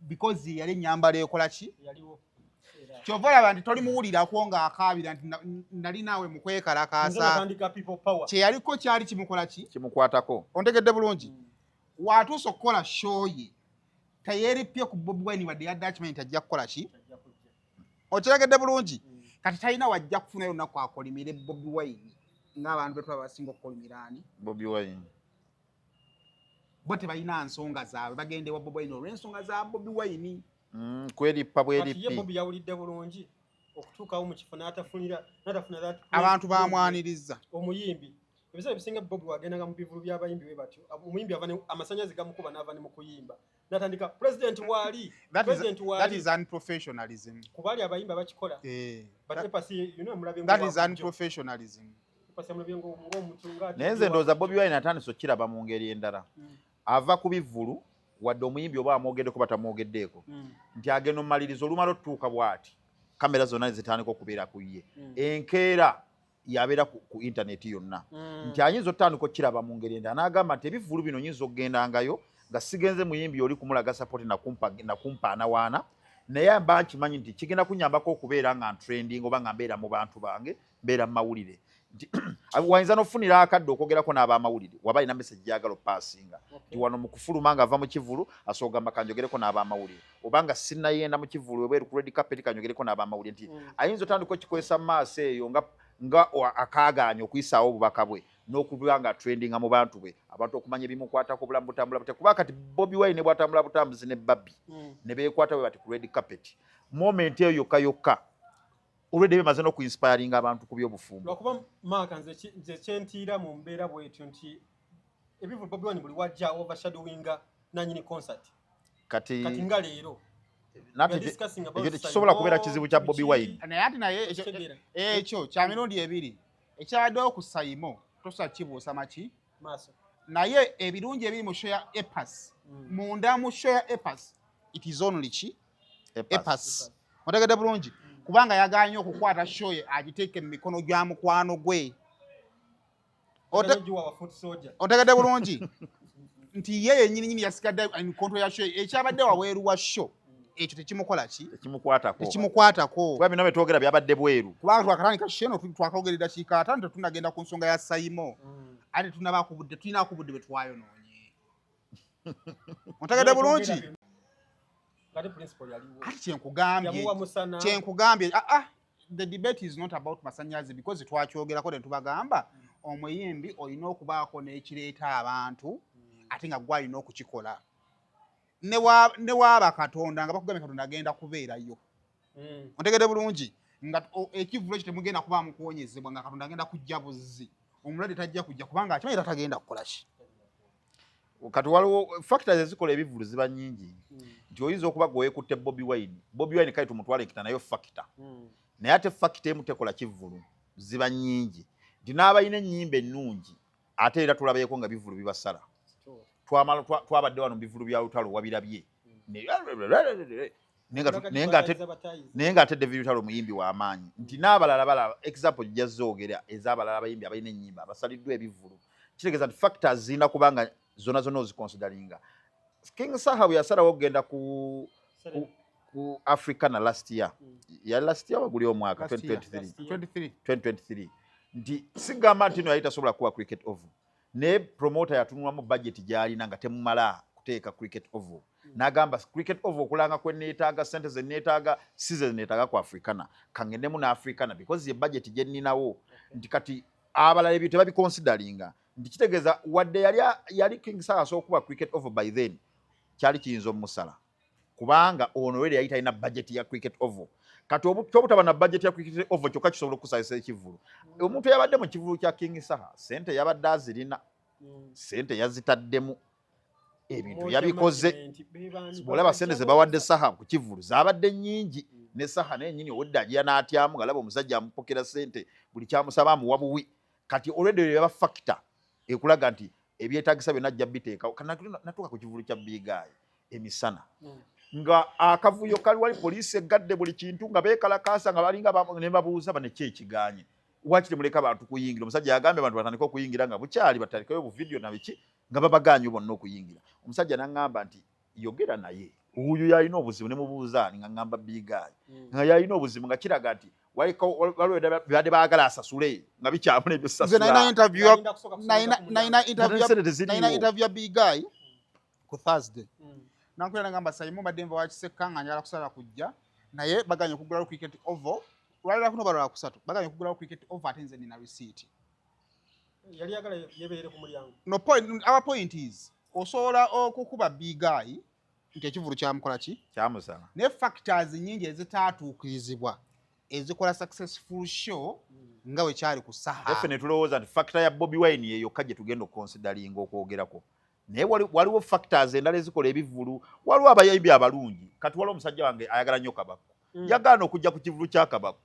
because yali nyambala ekola ki kyova olaba nti toli muwulirako ng'akaabira nti nali naawe mu kwekalakaasa kye yaliko kyali kimukola ki kimukwatako ontegedde bulungi watuusa okukola show ye teyeeripye ku Bobi Wine wadde yadde akimanyi nti ajja kukola ki okiregedde bulungi kati talina wajja kufunayo olunaku akolimire Bobi Wine ng'abantu betulaba basinga okukolimira ani Bobi Wine bo tebalina nsonga zaabwe bagende wa Bobi Wine olw'ensonga za Bobi Wine kweripa ye Bobi yawulidde bulungi okutuukawo mu kifo n'atafuna abantu bamwaniriza omuyimbi ebiseera ebisinga Bobi wagendanga mu bivulu by'abayimbi we batyo omuyimbi amasanyazi gamukuba n'ava ne mu kuyimba n'atandika president waali that is unprofessionalism kubaali abayimbi abakikola that is unprofessionalism naye nze ndowooza Bobi Wine atandise okkiraba mu ngeri endala ava ku bivulu wadde omuyimbi oba amwogeddeko batamwogeddeeko nti agenda omumaliriza olumala otutuuka bw'ati kamera zonna zitandika okubeera ku ye enkeera yabeera ku internet yonna nti ayinza otandika okiraba mu ngeri endala n'agamba nti ebivulu bino nyinza okugendangayo nga sigenze muyimbi oli kumulaga support nakumpaana waana naye mba nkimanyi nti kigenda kunyambako okubeera nga trending oba nga mbeera mu bantu bange mbeera mu mawulire wayinza n'ofunira akadde okwogerako n'abamawulire waba alina message gyagala opaasinga nti wano mu kufuluma ng'ava mu kivulu asoogamba kanjogereko n'abamawulire oba nga sinnayenda mu kivulu webweru ku red carpet kanjogereko n'abamawulire nti ayinza otandika okikozesa mu maaso eyo nga akaaganya okuyisaawo obubaka bwe n'okuba nga trendinga mu bantu bwe abantu okumanya ebimukwatako obulamu butambula bute kuba kati Bobi Wine bw'atambula butambuzi ne Babby ne beekwata bwe bati ku red carpet moment eyo yokka already bemaze n'okuinspiring abantu ku by'obufumbo lwakuba Mark nze kyentiira mu mbeera bwetyo nti ebivulu Bobi Wine buli wajja overshadowinga nanyini concert kati nga leero ekyo tekisobola kubeera kizibu kya Bobi Wine naye ati naye ekyo kya mirundi ebiri ekyabaddewo ku Saimo tosobola kibuusa maki naye ebirungi ebiri mu show ya Epas munda mu show ya Epas it is only Epas otegedde bulungi kubanga yaganye okukwata show ye agiteeke mu mikono gya mukwano gwe otegedde bulungi nti ye yennyini yasigadde enkonto ya show ekyabadde wabweru wa show ekyo tekimukola ki tekimukwatako kuba bino betwogera byabadde bweru kubanga twakatandika sheno twakaogera eddakiika 5 tetunagenda ku nsonga ya Saimo ate tulina akubudde bwe twayonoonye otegedde bulungi ati kyenkugambye the debate is not about masanyazi because twakyogerako ne tubagamba omuyimbi olina okubaako n'ekireeta abantu ate nga gwalina okukikola ne waaba Katonda nga bakugambye Katonda agenda kubeerayo otegedde bulungi nga ekivulo ekyo temugenda kuba mukuwonyezebwa nga Katonda agenda kujja buzzi omulwadde tajja kujja kubanga akimanyi tatagenda kukola ki kati waliwo factors ezikola ebivulu ziba nnyingi nti oyinza okuba gweekutte Bobi Wine kale tumutwale nkita nayo factor naye ate factor emu tekola kivulu ziba nnyingi nti n'abalina ennyimba ennungi ate era tulabeeko nga bivulu bibasala twabadde wano mu bivulu bya lutalo wabirabye naye nga ate David Lutalo muyimbi w'amaanyi nti n'abalala balaba example gyazoogera ez'abalala abayimbi abalina ennyimba abasaliddwa ebivulu kitegeeza nti factors zirina kubanga zona oziconsideringa King Saha bwe yasalawo okugenda ku Africana last year waguli omwaka 2023 nti sigamba nti no yali tasobola kuba cricket oval ne promoter yatunulamu budget gyalina nga temumala kuteeka cricket oval n'agamba cricket oval okulanga kwe neetaaga sente ze neetaaga season neetaaga ku Africana kangendemu na Africana because ye budget gye nninawo nti kati abalala ebyo tebabiconsideringa nti kitegeeza wadde yali King Saha asobola okuba cricket oval by then kyali kiyinza omusala kubanga ono weri yali talina budget ya cricket oval kati kyobutaba na budget ya cricket oval kyokka kisobola okusalisa ekivulu omuntu yabadde mu kivulu kya King Saha sente yabadde azirina sente yazitaddemu ebintu yabikoze olaba sente ze bawadde Saha ku kivulu zabadde nnyingi ne Saha naye nnyini owedde agiya n'atyamu nga laba omusajja amupokera sente buli kyamusaba amuwa buwi kati olwedde yaba factor ekulaga nti ebyetaagisa byonna ajja biteeka natuuka ku kivulu kya Bigayi emisana nga akavuyo kali wali poliisi egadde buli kintu nga beekalakaasa nga balinga ne babuuza bane ki ekiganye wakiri muleka abantu kuyingira omusajja yagambye abantu batandika okuyingira nga bukyali batandikayo buvidiyo na biki nga babaganye bonna okuyingira omusajja n'aŋŋamba nti yogera naye oyo yalina obuzibu ne mubuuza nga ŋŋamba Bigayi nga yalina obuzibu nga kiraga nti waliwo byabadde baagala asasule nga bikyamu nebyo sasula nayina interview ya Bigayi ku Thursday nankula ngamba Saimo badde nva wakiseka nga njala kusala kujja naye baganye okugulawo cricket oval lwalira kuno balala kusatu baganye okugulawo cricket oval ate nze nina receipt yali yagala yebeere ku mulyango no point our point is osobola okukuba Bigayi nti ekivulu kyamukola ki kyamusala ne factors nyingi ezitaatuukirizibwa ezikola successful show nga we kyali ku Saha definitely tulowooza nti factor ya Bobi Wine yeyo kajje tugenda okonsideringa okwogerako naye waliwo factors endala ezikola ebivulu waliwo abayimbi abalungi kati waliwo omusajja wange ayagala nnyo Kabaka yagaana okujja ku kivulu kya Kabaka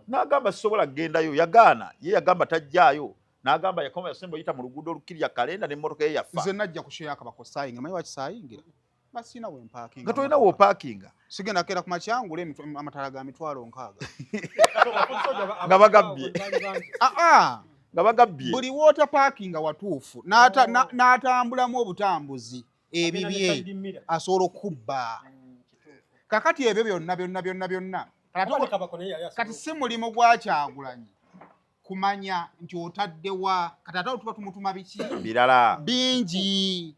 n'agamba sisobola kugendayo yagaana ye yagamba tajjaayo n'agamba yakoma yasemba oyita mu luguudo olukkirya kalenda n'emmotoka ye yafa nze najja ku show ya Kabaka saayinga manyi wakisaayingira basina we parking nga tolina wo parking sigenda kera ku makyangule amatala ga mitwalo nkaaga nga bagabbye nga bagabbye buli water parking watuufu n'atambulamu obutambuzi ebibye asobola okubba kakati ebyo byonna kati si mulimu gwa Kyagulanyi kumanya nti otaddewa kati ate tuba tumutuma biki birala bingi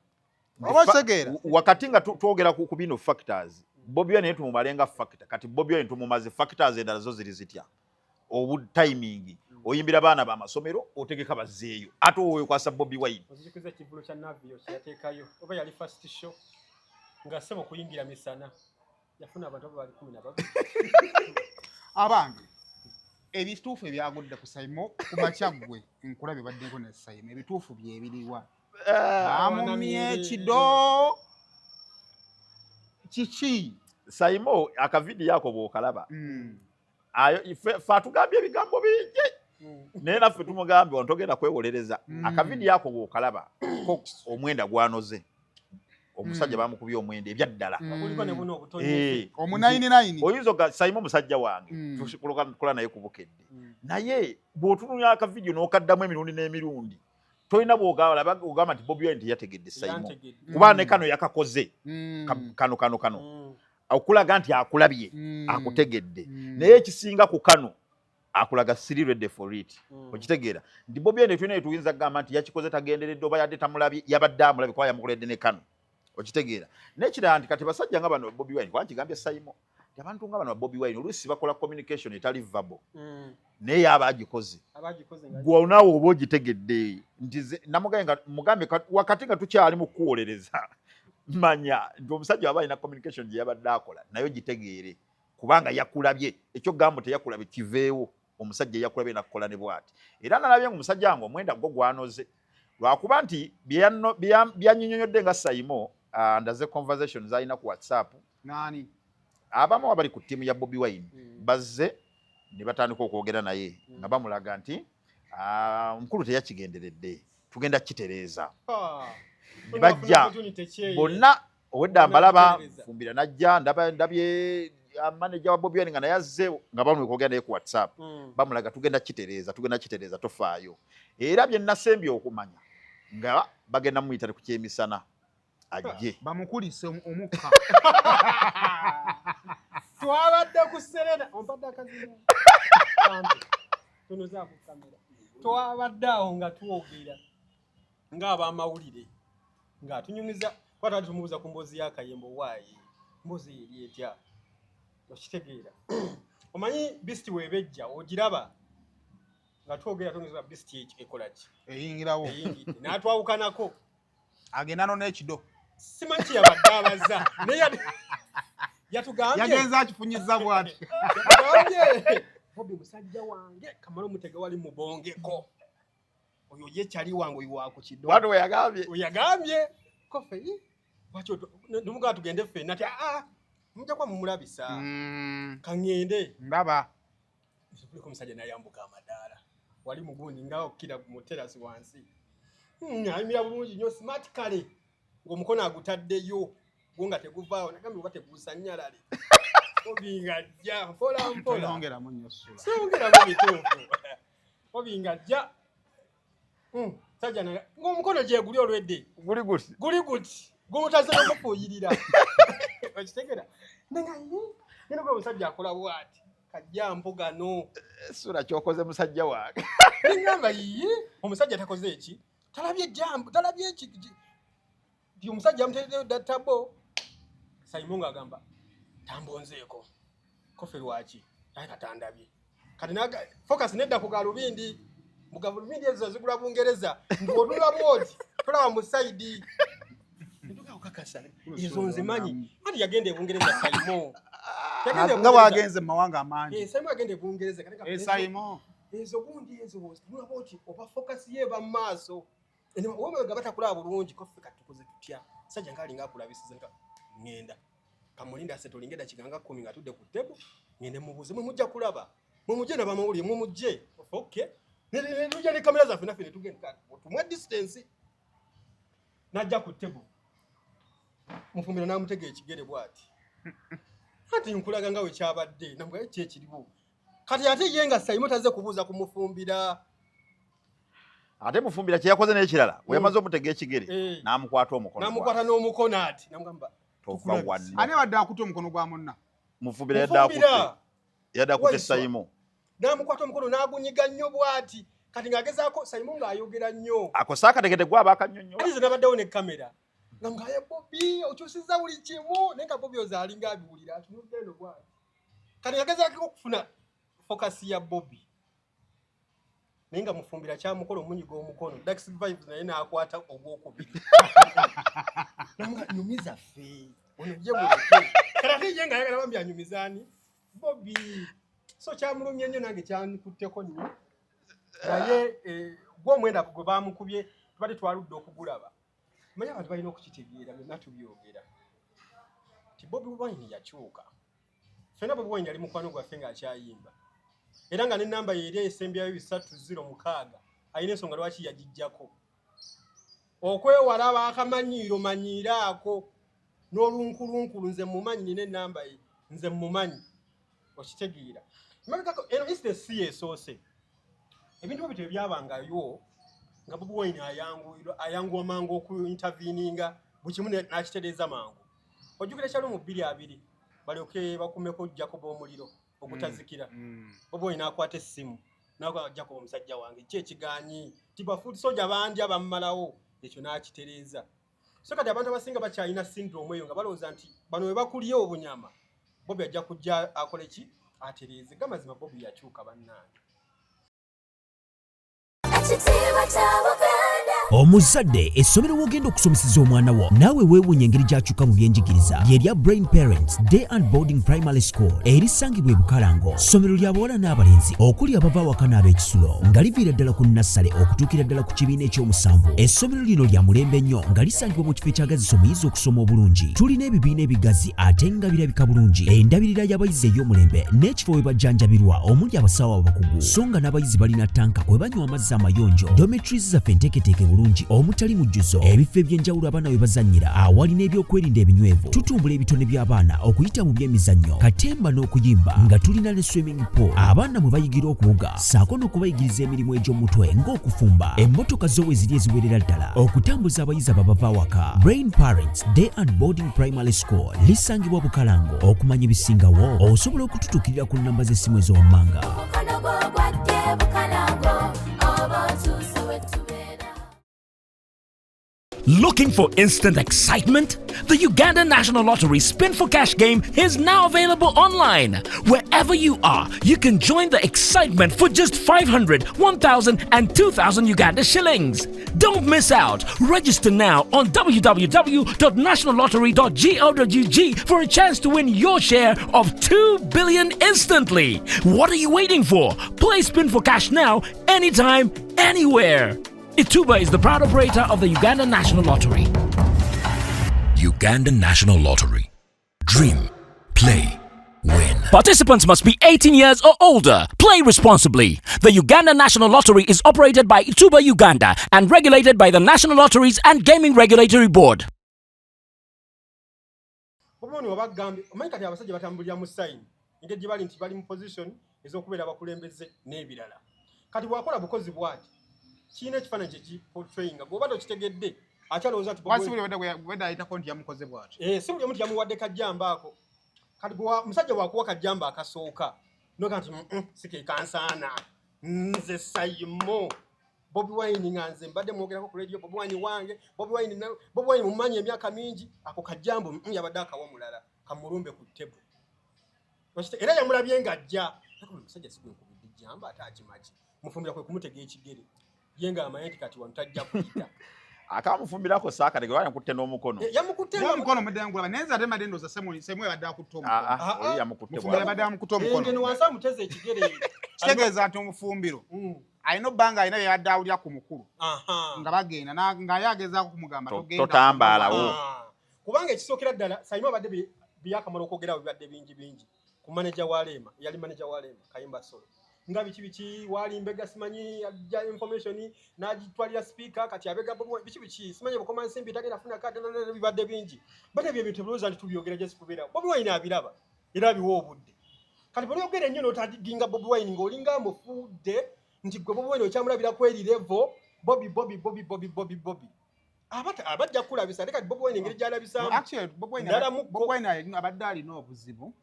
oba segera wakati nga twogera ku bino factors Bobi Wine tumumalenga factor kati Bobi Wine tumumaze factors endala zo ziri zitya obu timing oyimbira baana ba masomero otegeka bazeeyo ate oyo kwasa Bobi Wine ozikuza kivulo kya Navio kyatekayo oba yali first show nga sebo kuyingira misana yafuna abantu bali 12 abange ebituufu ebyagudde ku Saimo ku makyagwe nkulabe baddeko ne Saimo ebituufu bye biriwa amumye ekido kiki Saimo akavidiyo yako bwokalaba ayo fatugambye ebigambo bingi naye naffe tumugambe ontogenda kwewolereza akavidiyo yako bwokalaba omwenda gwanoze omusajja bamukubye omwenda ebyaddala omunayini oyinza ga Saimo musajja wange tushikula naye kubukedde naye bw'otununya akavidiyo n'okaddamu emirundi n'emirundi tolina bw'ogamba nti Bobi Wine teyategedde Saimo kuba ne kano yakakoze kano okulaga nti akulabye akutegedde naye ekisinga ku kano akulaga siri ready for it okitegeera ndi Bobi Wine tulina tuyinza gamba nti yakikoze tagenderedde oba yadde tamulabye yabadde amulabye kwa yamukoledde ne kano okitegeera nekira nti kati basajja nga bano Bobi Wine kwakigambye Saimo abantu nga bano Bobi Wine olusi bakola communication etali verbal naye abagikoze gwa nawo oba ogitegedde nti mugambe wakati nga tukyali mu kuwolereza manya nti omusajja waba alina communication gye yabadde akola nayo gitegeere kubanga yakulabye ekyo gambo teyakulabye kiveewo omusajja yakulabye nakukola ne bwati era nalabye omusajja wange omwenda gwo gwanoze lwakuba nti byanyinyonyodde nga Saimo ndaze conversations alina ku WhatsApp nani abamu abali ku tiimu ya Bobi Wine bazze ne batandika okwogera naye nga bamulaga nti omukulu teyakigenderedde tugenda kitereeza bajja bonna owedda mbalaba fumbira najja ndabye manager wa Bobi Wine nga nayazze nga bamwe kwogera naye ku WhatsApp bamulaga tugenda kitereeza tofaayo era bye nasembye okumanya nga bagenda muyita ku kyemisana ajje bamukulise omukka twabadde ku Serena ompadde akazina tunoza ku kamera twabadde awo nga tuwogera ng'abamawulire nga tunyumiza kwata tumubuza ku mbozi y'akayembo waayi mbozi eri etya okitegeera omanyi Beast webejja ogiraba nga twogera tunyumiza Beast ekola ki eyingirawo n'atwawukanako agenda no n'ekido simanyi kyeyabadde abaza naye yatugambye yagenza akifunyiza bwati yatugambye Bobi musajja wange kamala omutege wali mubongeko oyo yekyali wange oyo wakukido watu oyagambye kofe wacho ndumuga tugende ffe nati mujja kwa mumulabisa kangende ndaba ko musajja nayambuka amadaala wali mugundi nga okira mu terrace wansi ayimira bulungi nnyo smart kale ng'omukono agutaddeyo gonga teguvaawo nagambe oba tegusanyalale obingajja mpola ongeramu nnyo sula siongeramu bituufu obingajja sajja ng'omukono gye guli olwedde guli guti gumutaze n'okufuuyirira okitegera ngenda gwe omusajja akola bwati kajja mpogano sura kyokoze musajja wange ngamba yiye omusajja takoze eki talabye jambo talabye eki ndi omusajja amutereddeyo dattabo Saimo ng'agamba tambonzeeko kofe lwaki naye katandabye kati focus nedda ku galubindi mu galubindi ezo zigula Bungereza ng'olula bwoti tolaba mu saidi nduga okakasa ezo nzimanyi ati yagenda e Bungereza Saimo nga bwagenze mu mawanga amangi Saimo yagenda e Bungereza Saimo ezo gundi ezo tolaba bwoti oba focus yeba mu maaso wewe gabata kulaba bulungi kofe katukoze tutya sajja ngalinga akulabisiza ngenda kamulinda se tolingeda kiganga 10 nga tudde ku tebo ngende mubuze mwe mujja kulaba mwe mujje na bamawuli mwe mujje okay ne tujja ne kamera za fina tugenda tumwe distance najja ku tebo mufumbira namutega ekigere bwati ati nkulaga nga we kyabadde nambwa ekye kiriwo kati ate yenga Saimo taze kubuuza kumufumbira ate mufumbira kye yakoze n'ekirala we yamaze omutega ekigere namukwata omukono namukwata n'omukono ati namugamba tofa wanno ane wadde akuta omukono gwa munna mufumbira yadda akutte Saimo namukwata omukono n'agunyiga nnyo bwati kati ng'agezaako Saimo ng'ayogera nnyo ako saakategete gwaba akanyonnyo ate ze nabaddewo ne kamera namugaya Bobby okyusiza buli kimu naye nga Bobby ozaalinga abiwulira atunudde eno bwati kati ng'agezaako okufuna fokasi ya Bobby naye nga mufumbira kyamukola omunyiga omukono Dax Vibes naye n'akwata ogwokubiri namuga nyumiza ffe ono ye muleke kati ate ye nga ayagala bambi anyumizaani Bobby so kyamulumye nnyo nange kyankutteko nnyo naye gw'omwenda gwe baamukubye tubadde twaludde okugulaba manya abantu balina okukitegeera byonna tubyogera ti Bobby Wine yakyuka ffenna Bobby Wine yali mukwano gwaffe ng'akyayimba era nga n'ennamba ye eri esembyayo 306 alina ensonga lwaki yagijjako okwewala abakamanyiiro manyiiraako n'olunkulunkulu nze mumanyi nina ennamba ye nze mumanyi okitegeera eno incident si yeesoose ebintu byo bityo byabangayo nga Bobby Wine ayanguwa mangu okuinterveninga buli kimu n'akitereeza mangu ojjukira kyalo mu 2 balyoke bakumeko Jacob omuliro okutazikira Bobby Wine akwata essimu n'agwa Jacob omusajja wange ki ekiganyi tiba food soja bandi abammalawo ekyo n'akitereeza so kati abantu abasinga bakyalina syndrome eyo nga balowooza nti bano we bakulye obunyama Bobby ajja kujja akole ki atereeze gamazima Bobby yakyuka bannange omuzadde essomero wogenda okusomeseza omwana wo naawe weewuunya engeri gy'akyuka mu byenjigiriza lyerya Brain Parents Day and Boarding Primary School erisangibwa e Bukalango ssomero lya bawala n'abalenzi okuli abava awaka n'ab'ekisulo nga liviira ddala ku nassale okutuukira ddala ku kibiina eky'omusanvu essomero lino lya mulembe nnyo nga lisangibwa mu kifo ekyagazisa omuyizi okusoma obulungi tulina ebibiina ebigazi ate nga birabika bulungi endabirira y'abayizi ey'omulembe n'ekifo we bajjanjabirwa omuli abasawo abakugu so nga n'abayizi balina tanka kwe banywa amazzi amayonjo dormitories zaffe enteeketeeke bulungi omutali mujjuzo ebifo eby'enjawulo abaana we bazannyira awali n'ebyokwerinda ebinywevu tutumbula ebitone by'abaana okuyita mu by'emizannyo katemba n'okuyimba nga tulina ne swimming pool abaana mwe bayigira okuwuga saako n'okubayigiriza emirimu egy'omutwe ng'okufumba emmotoka zo we ziri eziwerera ddala okutambuza abayizi ababava awaka Brain Parents Day and Boarding Primary School lisangibwa Bukalango okumanya ebisingawo osobola okututuukirira ku nnamba z'essimu ez'owammanga Looking for instant excitement? The Uganda National Lottery Spin for Cash game is now available online. Wherever you are, you can join the excitement for just 500, 1,000 and 2,000 Uganda shillings. Don't miss out. Register now on www.nationallottery.go.ug for a chance to win your share of 2 billion instantly. What are you waiting for? Play Spin for Cash now, anytime, anywhere. Ituba is the proud operator of the Uganda National Lottery. Uganda National Lottery. Dream, play, win. Participants must be 18 years or older. Play responsibly. The Uganda National Lottery is operated by Ituba Uganda and regulated by the National Lotteries and Gaming Regulatory Board. Obone wabagambe omanyi kati abasajja batambulira mu sign engeri gye bali nti bali mu position ez'okubeera abakulembeze n'ebirala kati bwakola bukozi bwati kiina ekifaananyi kyekiportrayinga bw'oba tokitegedde akyalowooza nti weda ayitako nti yamukoze bwati si buli omu nti yamuwadde kajjamba ako kati musajja bwakuwa kajjamba akasooka noga nti sikekansaana nze Saimo Bobby Wine nga nze mbadde mwogerako ku radio Bobby Wine wange Bobby Wine mumanyi emyaka mingi ako kajjambo yabadde akawa mulala kamulumbe ku table era yamulabye ng'ajja musajja si gwe nkubidde jjamba ate akimaji mufumbira kwe kumutega ekigere yenga amayenti kati wantajja kuyita akamufumbirako saaka tegewanya kutte n'omukono yamukutte n'omukono mudengula nenza ate madendo za semwe badde akutte omukono yamukutte mufumbira badde amukutte omukono ngeno wansa muteze ekigere kitegeeza nti omufumbiro alina obbanga alina bye badde awulira ku mukulu nga bagenda ng'ayagezaako kumugamba totambaalawo kubanga ekisookera ddala Saimo abadde byakamala okwogerawo bibadde bingi ku manager wa Lema yali manager wa Lema Kayimba Solo nga biki wali mbega simanyi ajja information n'agitwalira speaker kati abega biki simanyi bukoma nsimbi tagenda funa kati bibadde bingi bate bye bintu biloza ndi tubyogera just kubera Bobi Wine abiraba era biwo obudde kati bali yogera nnyo n'otadinga Bobi Wine ng'olinga mufudde nti gwe Bobi Wine okyamulabira kweri level Bobby abajja kulabisa leka Bobi Wine engeri gy'alabisaamu actually Bobi Wine abadde alina obuzibu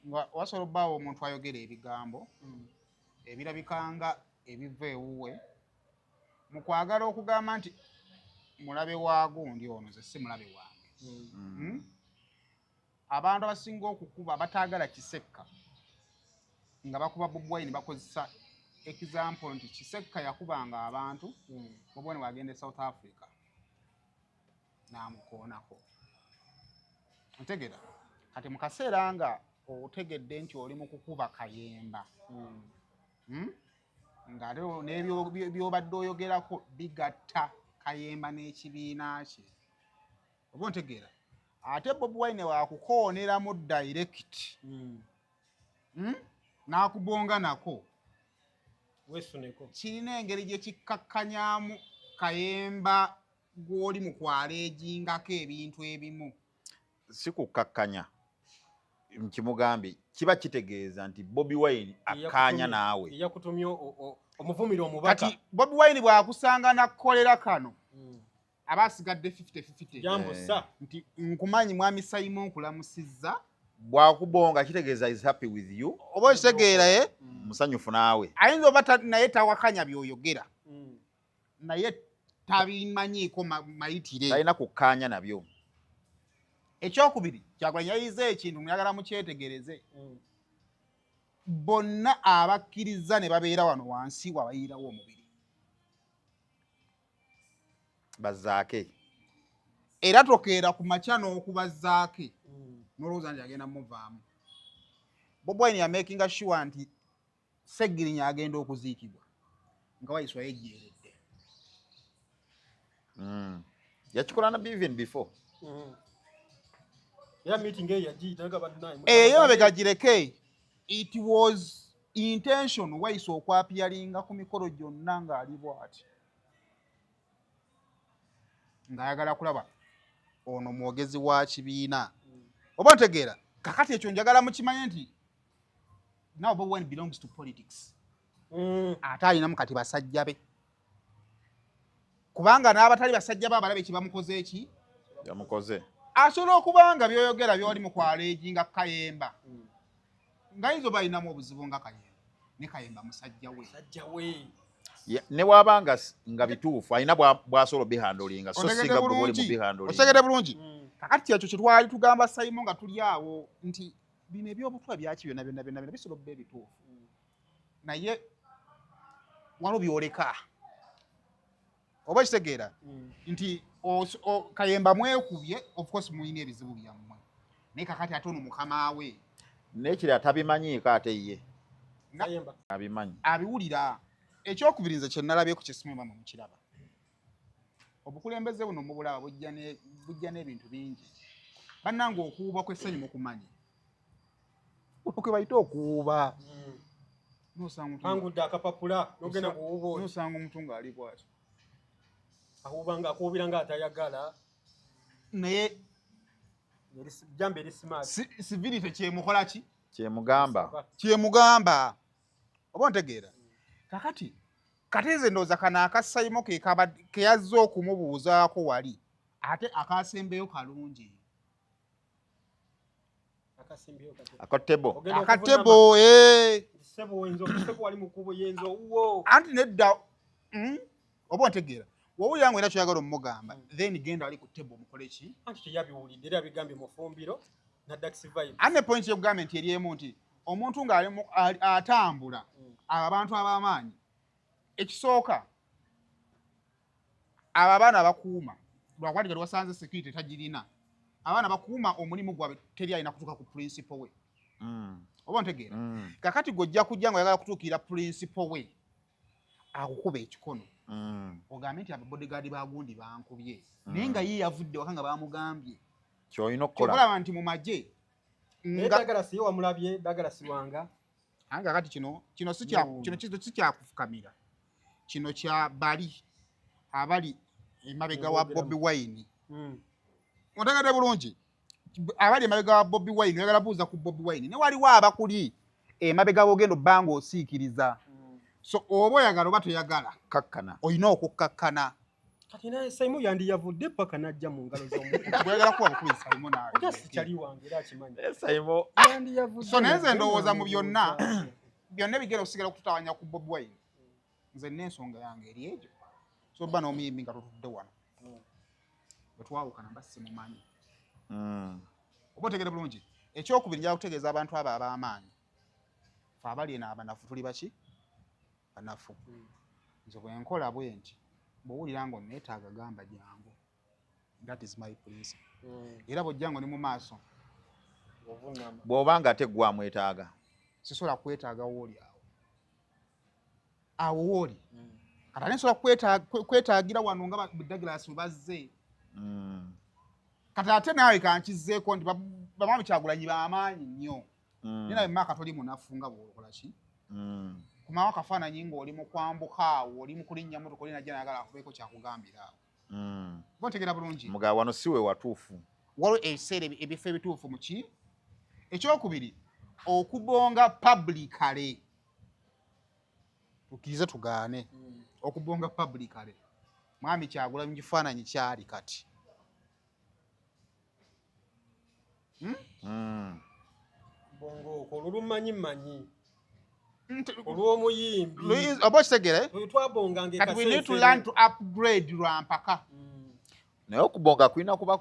nga wasobola obbaawo omuntu ayogera ebigambo ebirabikanga ebiva ewuwe mu kwagala okugamba nti mulabe waago ndi ono nze si mulabe wange abantu abasinga okukuba bataagala kisekka nga bakuba Bobi Wine bakozesa example nti kisekka yakubanga abantu Bobi Wine wagende South Africa namukoonako ntegera kati mu kaseera nga otegedde nti oli mu kukuba Kayemba nga lero n'ebyo byobadde oyogerako bigatta Kayemba n'ekibiina kye oba ntegera ate Bobi Wine wakukooneramu direct n'akubonga nako wesuneko kirina engeri gye kikkakkanyamu Kayemba gw'oli mu kwaleegingako ebintu ebimu si kukakkanya nkimugambye kiba kitegeeza nti Bobi Wine akkaanya naawe yakutumye omuvumira omubaka kati Bobi Wine bw'akusanga nakkolera kano aba asigadde 50-50 jambusa nti nkumanyi mwami Simon nkulamusizza bw'akubonga kitegeeza is happy with you oba okitegeera musanyufu naawe ayinza oba naye tawakanya by'oyogera naye tabimanyiiko mayitire talina kukkaanya nabyo. Ekyokubiri Kyagulanyi yayize ekintu mwagala mukyetegereze bonna abakkiriza ne babeera wano wansi wabayirawo omubiri bazaake era tokeera ku makya n'okubazaake n'olowooza nti agenda muvaamu. Bobi Wine yamakinga sure nti Ssegirinya agenda okuziikibwa nga Waiswa yejjeeredde. Yakikola na even before. Ya meeting yagiyitaga bannaye. Eyo begagireke it was intention Waiswa okwapiyalinga ku mikolo gyonna ng'ali bw'ati. Ng'ayagala kulaba ono mwogezi wa kibiina. Oba ntegeera kakati ekyo njagala mukimanye nti now Bobi Wine belongs to politics. Ate alinamu kati basajja be. Kubanga n'abatali basajja be abalabe kibamukoze eki? Yamukoze. Asobola okubanga byoyogera byoli mu kwaleejinga Kayemba. Ngayinza balinamu obuzibu nga Kayemba. Ne Kayemba musajja we. Musajja we. Ne wabanga nga bituufu alina bw'asobola bihandolinga so singa buli mu bihandolinga. Osegede bulungi. Kakati ekyo kye twali tugamba Simon nga tuli awo nti bino ebyobutwa byaki byonna bisobola bbe bituufu. Naye wano byoleka. Oba kitegeera nti Kayemba mwekubye of course muyina ebizibu byammwe. Naye kakati ate ono mukama we. N'ekiri atabimanyiiko ate ye. Kayemba. Abimanyi. Abiwulira. Ekyokubiri nze kye nalabyeko kye simanyi mama mukiraba. Obukulembeze buno mubulaba bujja n'ebintu bingi. Bannange okuuba kw'essanyu mukumanyi. Kwe bayita okuuba. Angudde akapapula n'ogenda kuwuuba. N'osanga omuntu ng'ali bw'ati. Akuubira ng'atayagala. Naye jambo erisimaati. Civility kyemukola ki? Kyemugamba. Oba ntegeera. Kakati katize ndooza kana akasayimo ke yazze okumubuuzaako wali ate akasembeyo kalungi. Akatebo. Akatebo sebo wenzo sebo wali mukubo yenzo uwo. Anti nedda oba ntegeera. Wawuli yangu era kyagala omugamba then genda ali ku tebo mukole ki? Anti teyabiwulidde era bigambye mufumbiro na Dax Vibe. Ane point yo government eri emu nti omuntu nga atambula abantu ab'amaanyi ekisooka abaana bakuuma lwakwati gali wasanze security tagirina abaana bakuuma omulimu gwabwe teri alina kutuuka ku principal we. Oba ntegeera kakati gojja kujja nga oyagala kutuukira principal we akukuba ekikono ogambe nti ababodyguard bagundi bankubye naye nga ye yavudde waka nga bamugambye ky'olina okukola olaba nti mu magye Dagalasi wamulabye Dagalasi wanga anga kati kino si kyakufukamira kino kya bali abali emabega wa Bobi Wine otegedde bulungi abali emabega wa Bobi Wine oyagala buuza ku Bobi Wine ne waliwo abakuli emabega wogendo banga osiikiriza so oba oyagala oba toyagala kakkana olina okukkakkana kati naye Simon yandi yavudde paka najja mu ngalo z'omuntu bwegala kuba bukubi Simon nawe just kyali wange era akimanyi Simon yandi yavudde so neze ndowooza mu byonna bigenda okusigala okututawanya ku Bobi Wine nze n'ensonga yange eri egyo so bba n'omuyimbi nga tutudde wano bwetwawukana mba simumanyi oba otegere bulungi ekyokubiri njala kutegeeza abantu abo ab'amaanyi fe abali eno abanafu tuli baki banafu nze bwenkola bwe nti bwowulira nga onneetaaga gamba jangu that is my principle era bwojja ngo ni mu maaso bw'obanga ate gwamwetaaga sisobola kwetaaga wooli awo wooli kati ate nsobola kwetaagira wano nga Douglas bazze kati ate naawe kankizzeeko nti bamwami Kyagulanyi b'amaanyi nnyo naye nawe maka toli munafu nga bw'okola ki kumawo akafaananyi ng'oli mu kwambuka awo oli mu kulinnya motoka oli najja nayagala akubeeko kyakugambira awo otegeera bulungi mugaa wano si we watuufu waliwo ebiseera ebifo ebituufu mu ki ekyokubiri okubonga publicly tukirize tugaane okubonga publicly mwami Kyagulanyi kifaananyi kyali kati bongo ko lulumanyi olw'omuyimbi oba okitegere twabonganga kati we need to learn to upgrade lwampaka naye okubonga kulina kuba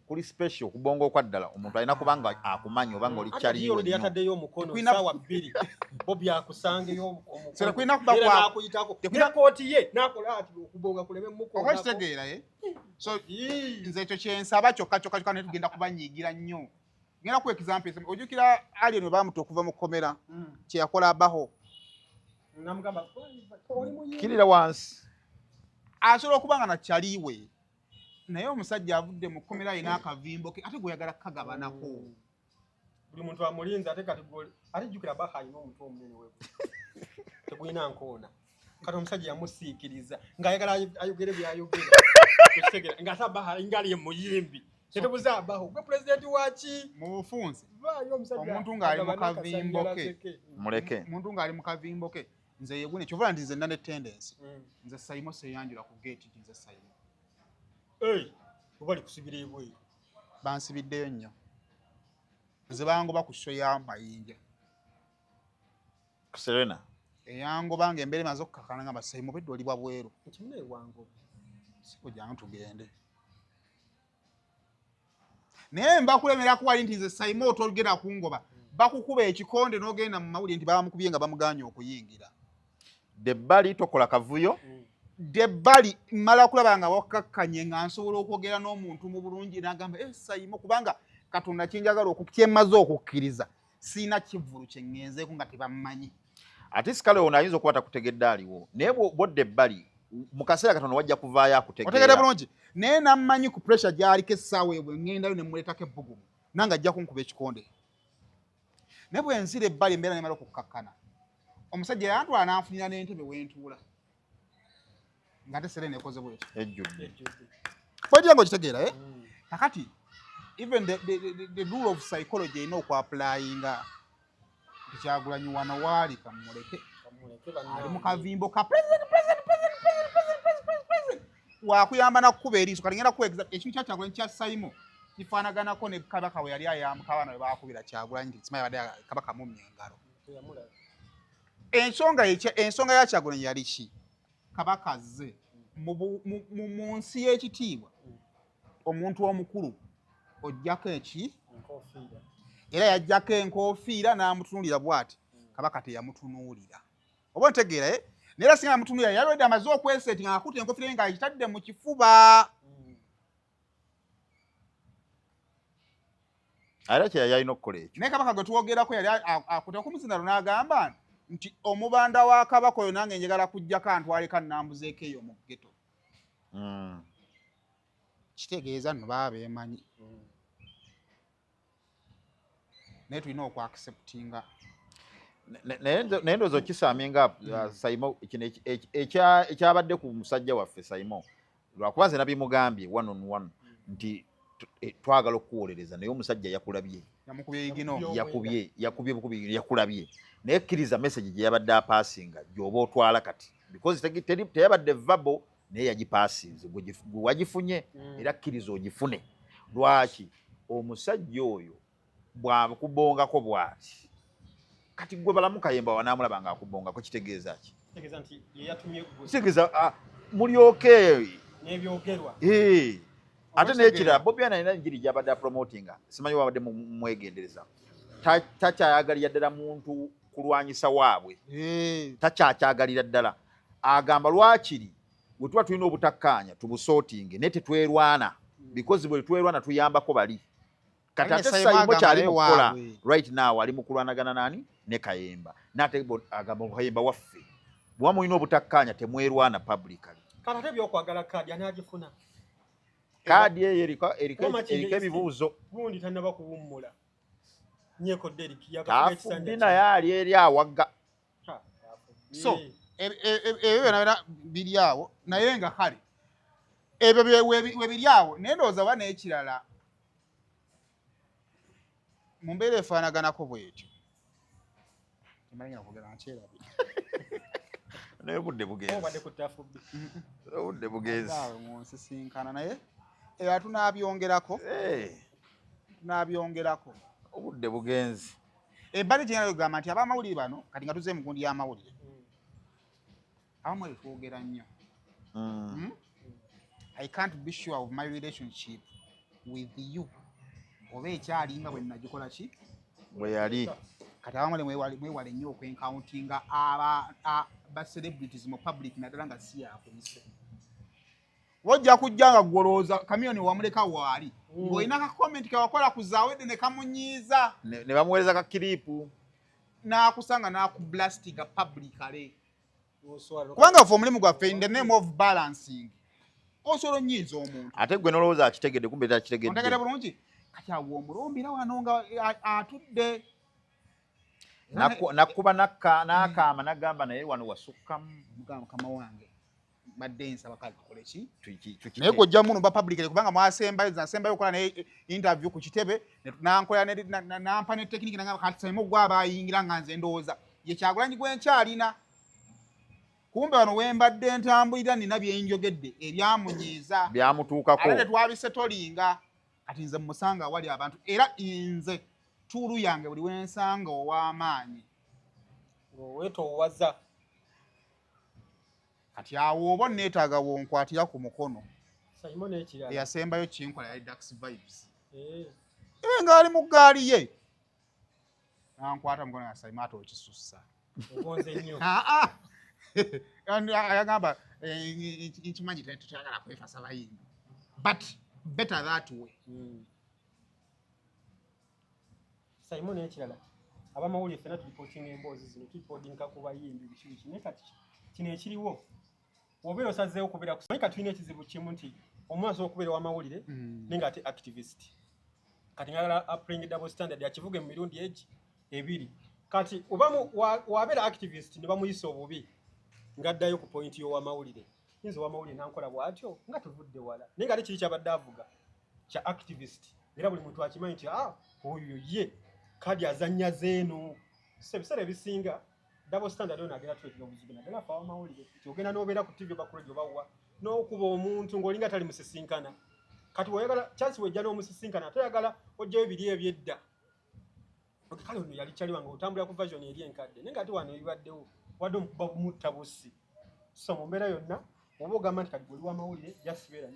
kuli special okubonga okwaddala omuntu alina kubanga akumanyi obanga oli kyaliyo yataddeyo omukono ssaawa 2 Bobi akusangeyo nakuyitako kooti ye nakola ati okubonga kuleme mukono oba kitegeera so nze ekyo kyensaba kyokka naye tugenda kubanyiigira nnyo ngenda ku example ojjukira alien baamuta okuva mu kkomera kyeyakola abaho kirira wansi asobola okuba nga nakyaliwe naye omusajja avudde mu kkomera alina akavimbo ke ate gweyagala kagabanako buli muntu amulinza ate kati ate jjukira Baha alina omutwe omunene we tegulina nkoona kati omusajja yamusiikiriza ng'ayagala ayogere byayogera nga ate Baha ngali ye muyimbi tetubuza Baha gwe pulezidenti waki mu bufunze omuntu ng'ali mu kavimbo ke muleke omuntu ng'ali mu kavimbo ke nze yegune kyovula nti nze nane tendensi nze Simon seyanjula ku gate nze Simon obali kusibira ebweru bansibiddeyo nnyo nze bangoba ku show ya Mayinja Serena eyangoba nga embeera emaze okukakana nga Simon bedde oli bwa bweru ekimuna ewango sikujjanga tugende naye mbakulemera kuwali nti nze Simon otolugenda kungoba bakukuba ekikonde n'ogenda mu mawulire nti bamukubye nga bamuganye okuyingira debbali tokola kavuyo debbali mmala kulaba nga wakakkanye nga nsobola okwogera n'omuntu mu bulungi n'agamba Simon kubanga Katonda kinjagala okukyemaze okukkiriza siina kivulu kye ŋŋenzeeko nga tebammanyi ate sikale ono ayinza okuba takutegedde aliwo naye bw'odda ebbali mu kaseera Katonda wajja kuvaayo akutegeera otegedde bulungi naye nammanyi ku pressure gy'aliko essaawa ebwe ŋŋendayo ne muleetako ebbugumu nange ajja kunkuba ekikonde naye bwe nzira ebbali embeera nemala okukkakkana omusajja yantwala n'anfunira n'entebe w'entuula ng'ate Serena ekoze bwetyo ejjudde kwejja ng'okitegeera kakati even the rule of psychology erina okwapulayinga nti Kyagulanyi wano waali kamuleke ali mu kavimbo ka president wakuyamba nakukuba eriiso kati ngenda kuwa ekintu kya Kyagulanyi kya Simon kifaanaganako ne Kabaka we yali ayambuka abaana we baakubira Kyagulanyi nti kimanyi badde Kabaka mumya engalo ensonga ya Kyagulanyi yali ki Kabaka azze mu nsi y'ekitiibwa omuntu omukulu ojjako eki era yajjako enkoofiira n'amutunuulira bw'ati Kabaka teyamutunuulira oba ntegeera naye era singa yamutunuulira yalwedde amaze okweseeti nga akutte enkoofiira ye ng'agitadde mu kifuba era kye yali alina okukola ekyo naye Kabaka gwe twogerako yali akutte okumuzindalo n'agamba nti omubanda wa Kabaka oyo nange njagala kujjako antwaleko annambuzeeko eyo mu ggeto kitegeeza nno baba beemanyi naye tulina okwakiseputinga naye ndowooza okisaaminga Saimo kino ekyabadde ku musajja waffe Saimo lwakuba nze nabimugambye one on one nti twagala okuwolereza naye omusajja yakulabye yakubye bukubi yakulabye naye kkiriza message gye yabadde apaasinga gy'oba otwala kati because teyabadde verbal naye yagipaasinze gwe wagifunye era kkiriza ogifune lwaki omusajja oyo bwakubongako bwati kati gwe balamu Kayemba wanaamulaba nga akubongako kitegeeza ki kitegeeza mulyoke n'ebyogerwa ate n'ekirala Bobi Wine alina njiri gy'abadde promotinga simanyi wabadde mwegendereza takyayagalira ddala muntu kulwanyisa waabwe takyakyagalira ddala agamba lwakiri bwe tuba tulina obutakkaanya tubusootinge naye tetwerwana because bwe twerwana tuyambako bali kati ate Saimo kyali mukola right now ali mu kulwanagana nani ne Kayemba nate agamba Kayemba waffe bwe mulina obutakkaanya temwerwana publicly kati ate byokwagala kaadi ani agifuna kaadi eyo eriko ebibuuzo gundi tannaba kuwummula nyeko Derek yakafudina yali eri awagga so ebyo byonna biri awo naye nga kale ebyo we biri awo naye ndowooza ba n'ekirala mu mbeera efaanaganako bwetyo temanya kwogera nkyerabi naye budde bugenzi munsisinkana naye era tunabyongerako obudde bugenzi ebbali gye nalogamba nti abamawulire bano kati nga tuze mugundi y'amawulire abamawulire twogera nnyo I can't be sure of my relationship with you oba ekyalinga bwe nagikola ki bwe yali kati abamawulire mwewale nnyo okwencountinga ba celebrities mu public naddala nga si yakuyise wojja kujja nga gwolooza kamiyoni wamuleka waali ng'olina kakomenti kewakola ku zaawedde ne kamunyiiza ne bamuweereza ka kiripu n'akusanga n'akublastinga publicly kubanga ffe omulimu gwaffe in the name of balancing osobola onnyiiza omuntu ate gwe nolowooza akitegedde kumbe takitegedde ontegedde bulungi kati awo omulumbira wano nga atudde nakkuba n'akaama n'agamba naye wano wasukkamu mukama wange badde nsaba kale tukole ki naye gwojja muno ba publicly kubanga mwasembayo okola naye interview ku kitebe nankola nampa ne tekiniki nangamba kati Saimo gwe abayingira nga nze ndowooza ye Kyagulanyi gwe nkyalina kumbe wano wembadde ntambulira nina byenjogedde ebyamunyiiza byamutuukako ate tetwabisetolinga kati nze musanga wali abantu era nze tuulu yange buli wensanga ow'amaanyi weetoowaza kati awo oba neetaaga wonkwatira ku mukono Saimo n'ekirala eyasembayo kinkola yali Dax Vibes ng'ali mu ggaali ye nankwata mukono nga Saimo ate okisussa ogonze nnyo ayagamba nkimanyi tetuyagala kwefasa bayimbi but better that way Saimo n'ekirala abamawulire ffena tulipootinga emboozi zino tulipootinga ku bayimbi biki naye kati kino ekiriwo obeera osazeewo kubeera kumanyi kati tulina ekizibu kimu nti omwansi okubeera w'amawulire naye nga ate activist kati ngala applying double standard akivuga mu mirundi egi ebiri kati obamu wabeera activist ne bamuyisa obubi ngaddayo ku point y'owamawulire yinza owamawulire nankola bw'atyo nga tuvudde wala naye nga ate kiri kyabadde avuga kya activist era buli muntu akimanyi nti oyo ye kadi azannya zeeno ebiseera ebisinga double standard yo nagera twetira obuzibu naddala afa wamawulire nti ogenda n'obeera ku TV oba ku radio bawa n'okuba omuntu ng'olinga tali musisinkana kati oyagala chance wejja n'omusisinkana toyagala ojjayo biri ebyedda kale ono yali kyali wange otambula ku version eri enkadde naye nga ate wano ebibaddewo wadde omukuba bumutta bussi so mu mbeera yonna oba ogamba nti kati gwoli wamawulire jasibeera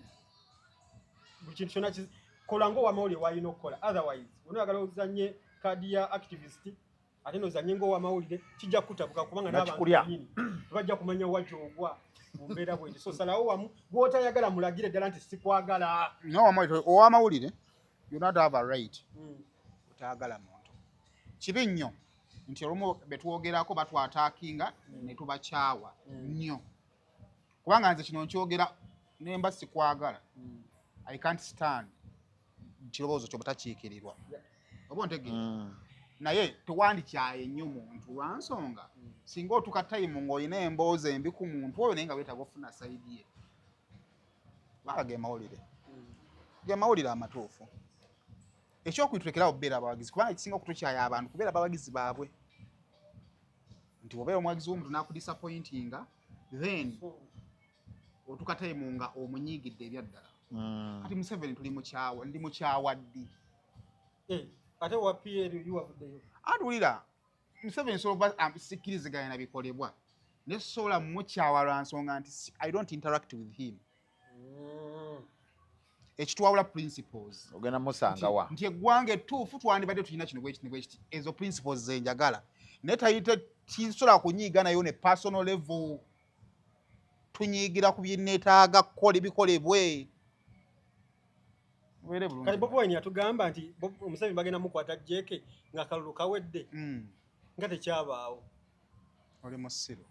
buli kintu kyonna kola ng'owamawulire waalina okukola otherwise onoyagala ozanye kadi ya activist ate nozanye ng'owamawulire kijja kutabuka kubanga n'abantu nyini tebajja kumanya wajja ogwa mu mbeera bwenti so salawo wamu gw'otayagala mulagire ddala nti sikwagala owamawulire you not have a right otayagala muntu kibi nnyo nti olumu betwogerako batwataakinga ne tubakyawa nnyo kubanga nze kino nkyogera nemba sikwagala I can't stand kirowoozo kyo butakiikirirwa oba ontegeera naye tewandikyaye nnyo muntu lwansonga singa otuka time ng'olina emboozi embi ku muntu oyo naye nga weetaaga ofuna sayidi ye bala ge mawulire amatuufu ekyokuyitutekerawo beera abawagizi kubanga ekisinga okutukyaya abantu kubeera abawagizi baabwe nti obeera omuwagizi w'omuntu n'akudisappointinga then otuka time nga omunyiigidde ebyaddala kati Museveni ndi mukyawa ddi ate wa PL yuwavuddeyo adulira Museveni soba sikkiriziganya na bikolebwa ne sola mukyawa lwa nsonga nti I don't interact with him ekitwawula principles ogenda musanga wa nti eggwanga ettuufu twandibadde tulina kino bwekiti ezo principles zenjagala naye tayite tisobola kunyiiga nayo ne personal level tunyiigira ku byenneetaaga kukola ebikolebwe kati Bobi Wine yatugamba nti Museveni bagenda mukwata jeke nga kalulu kawedde nga tekyabaawo oli musiru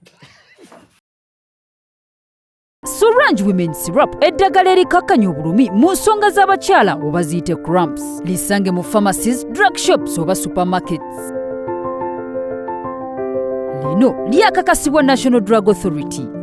Surange Women Syrup eddagala erikakkanya obulumi mu nsonga z'abakyala oba ziyite cramps. Lisange mu pharmacies, drug shops oba supermarkets. Lino lyakakasibwa National Drug Authority.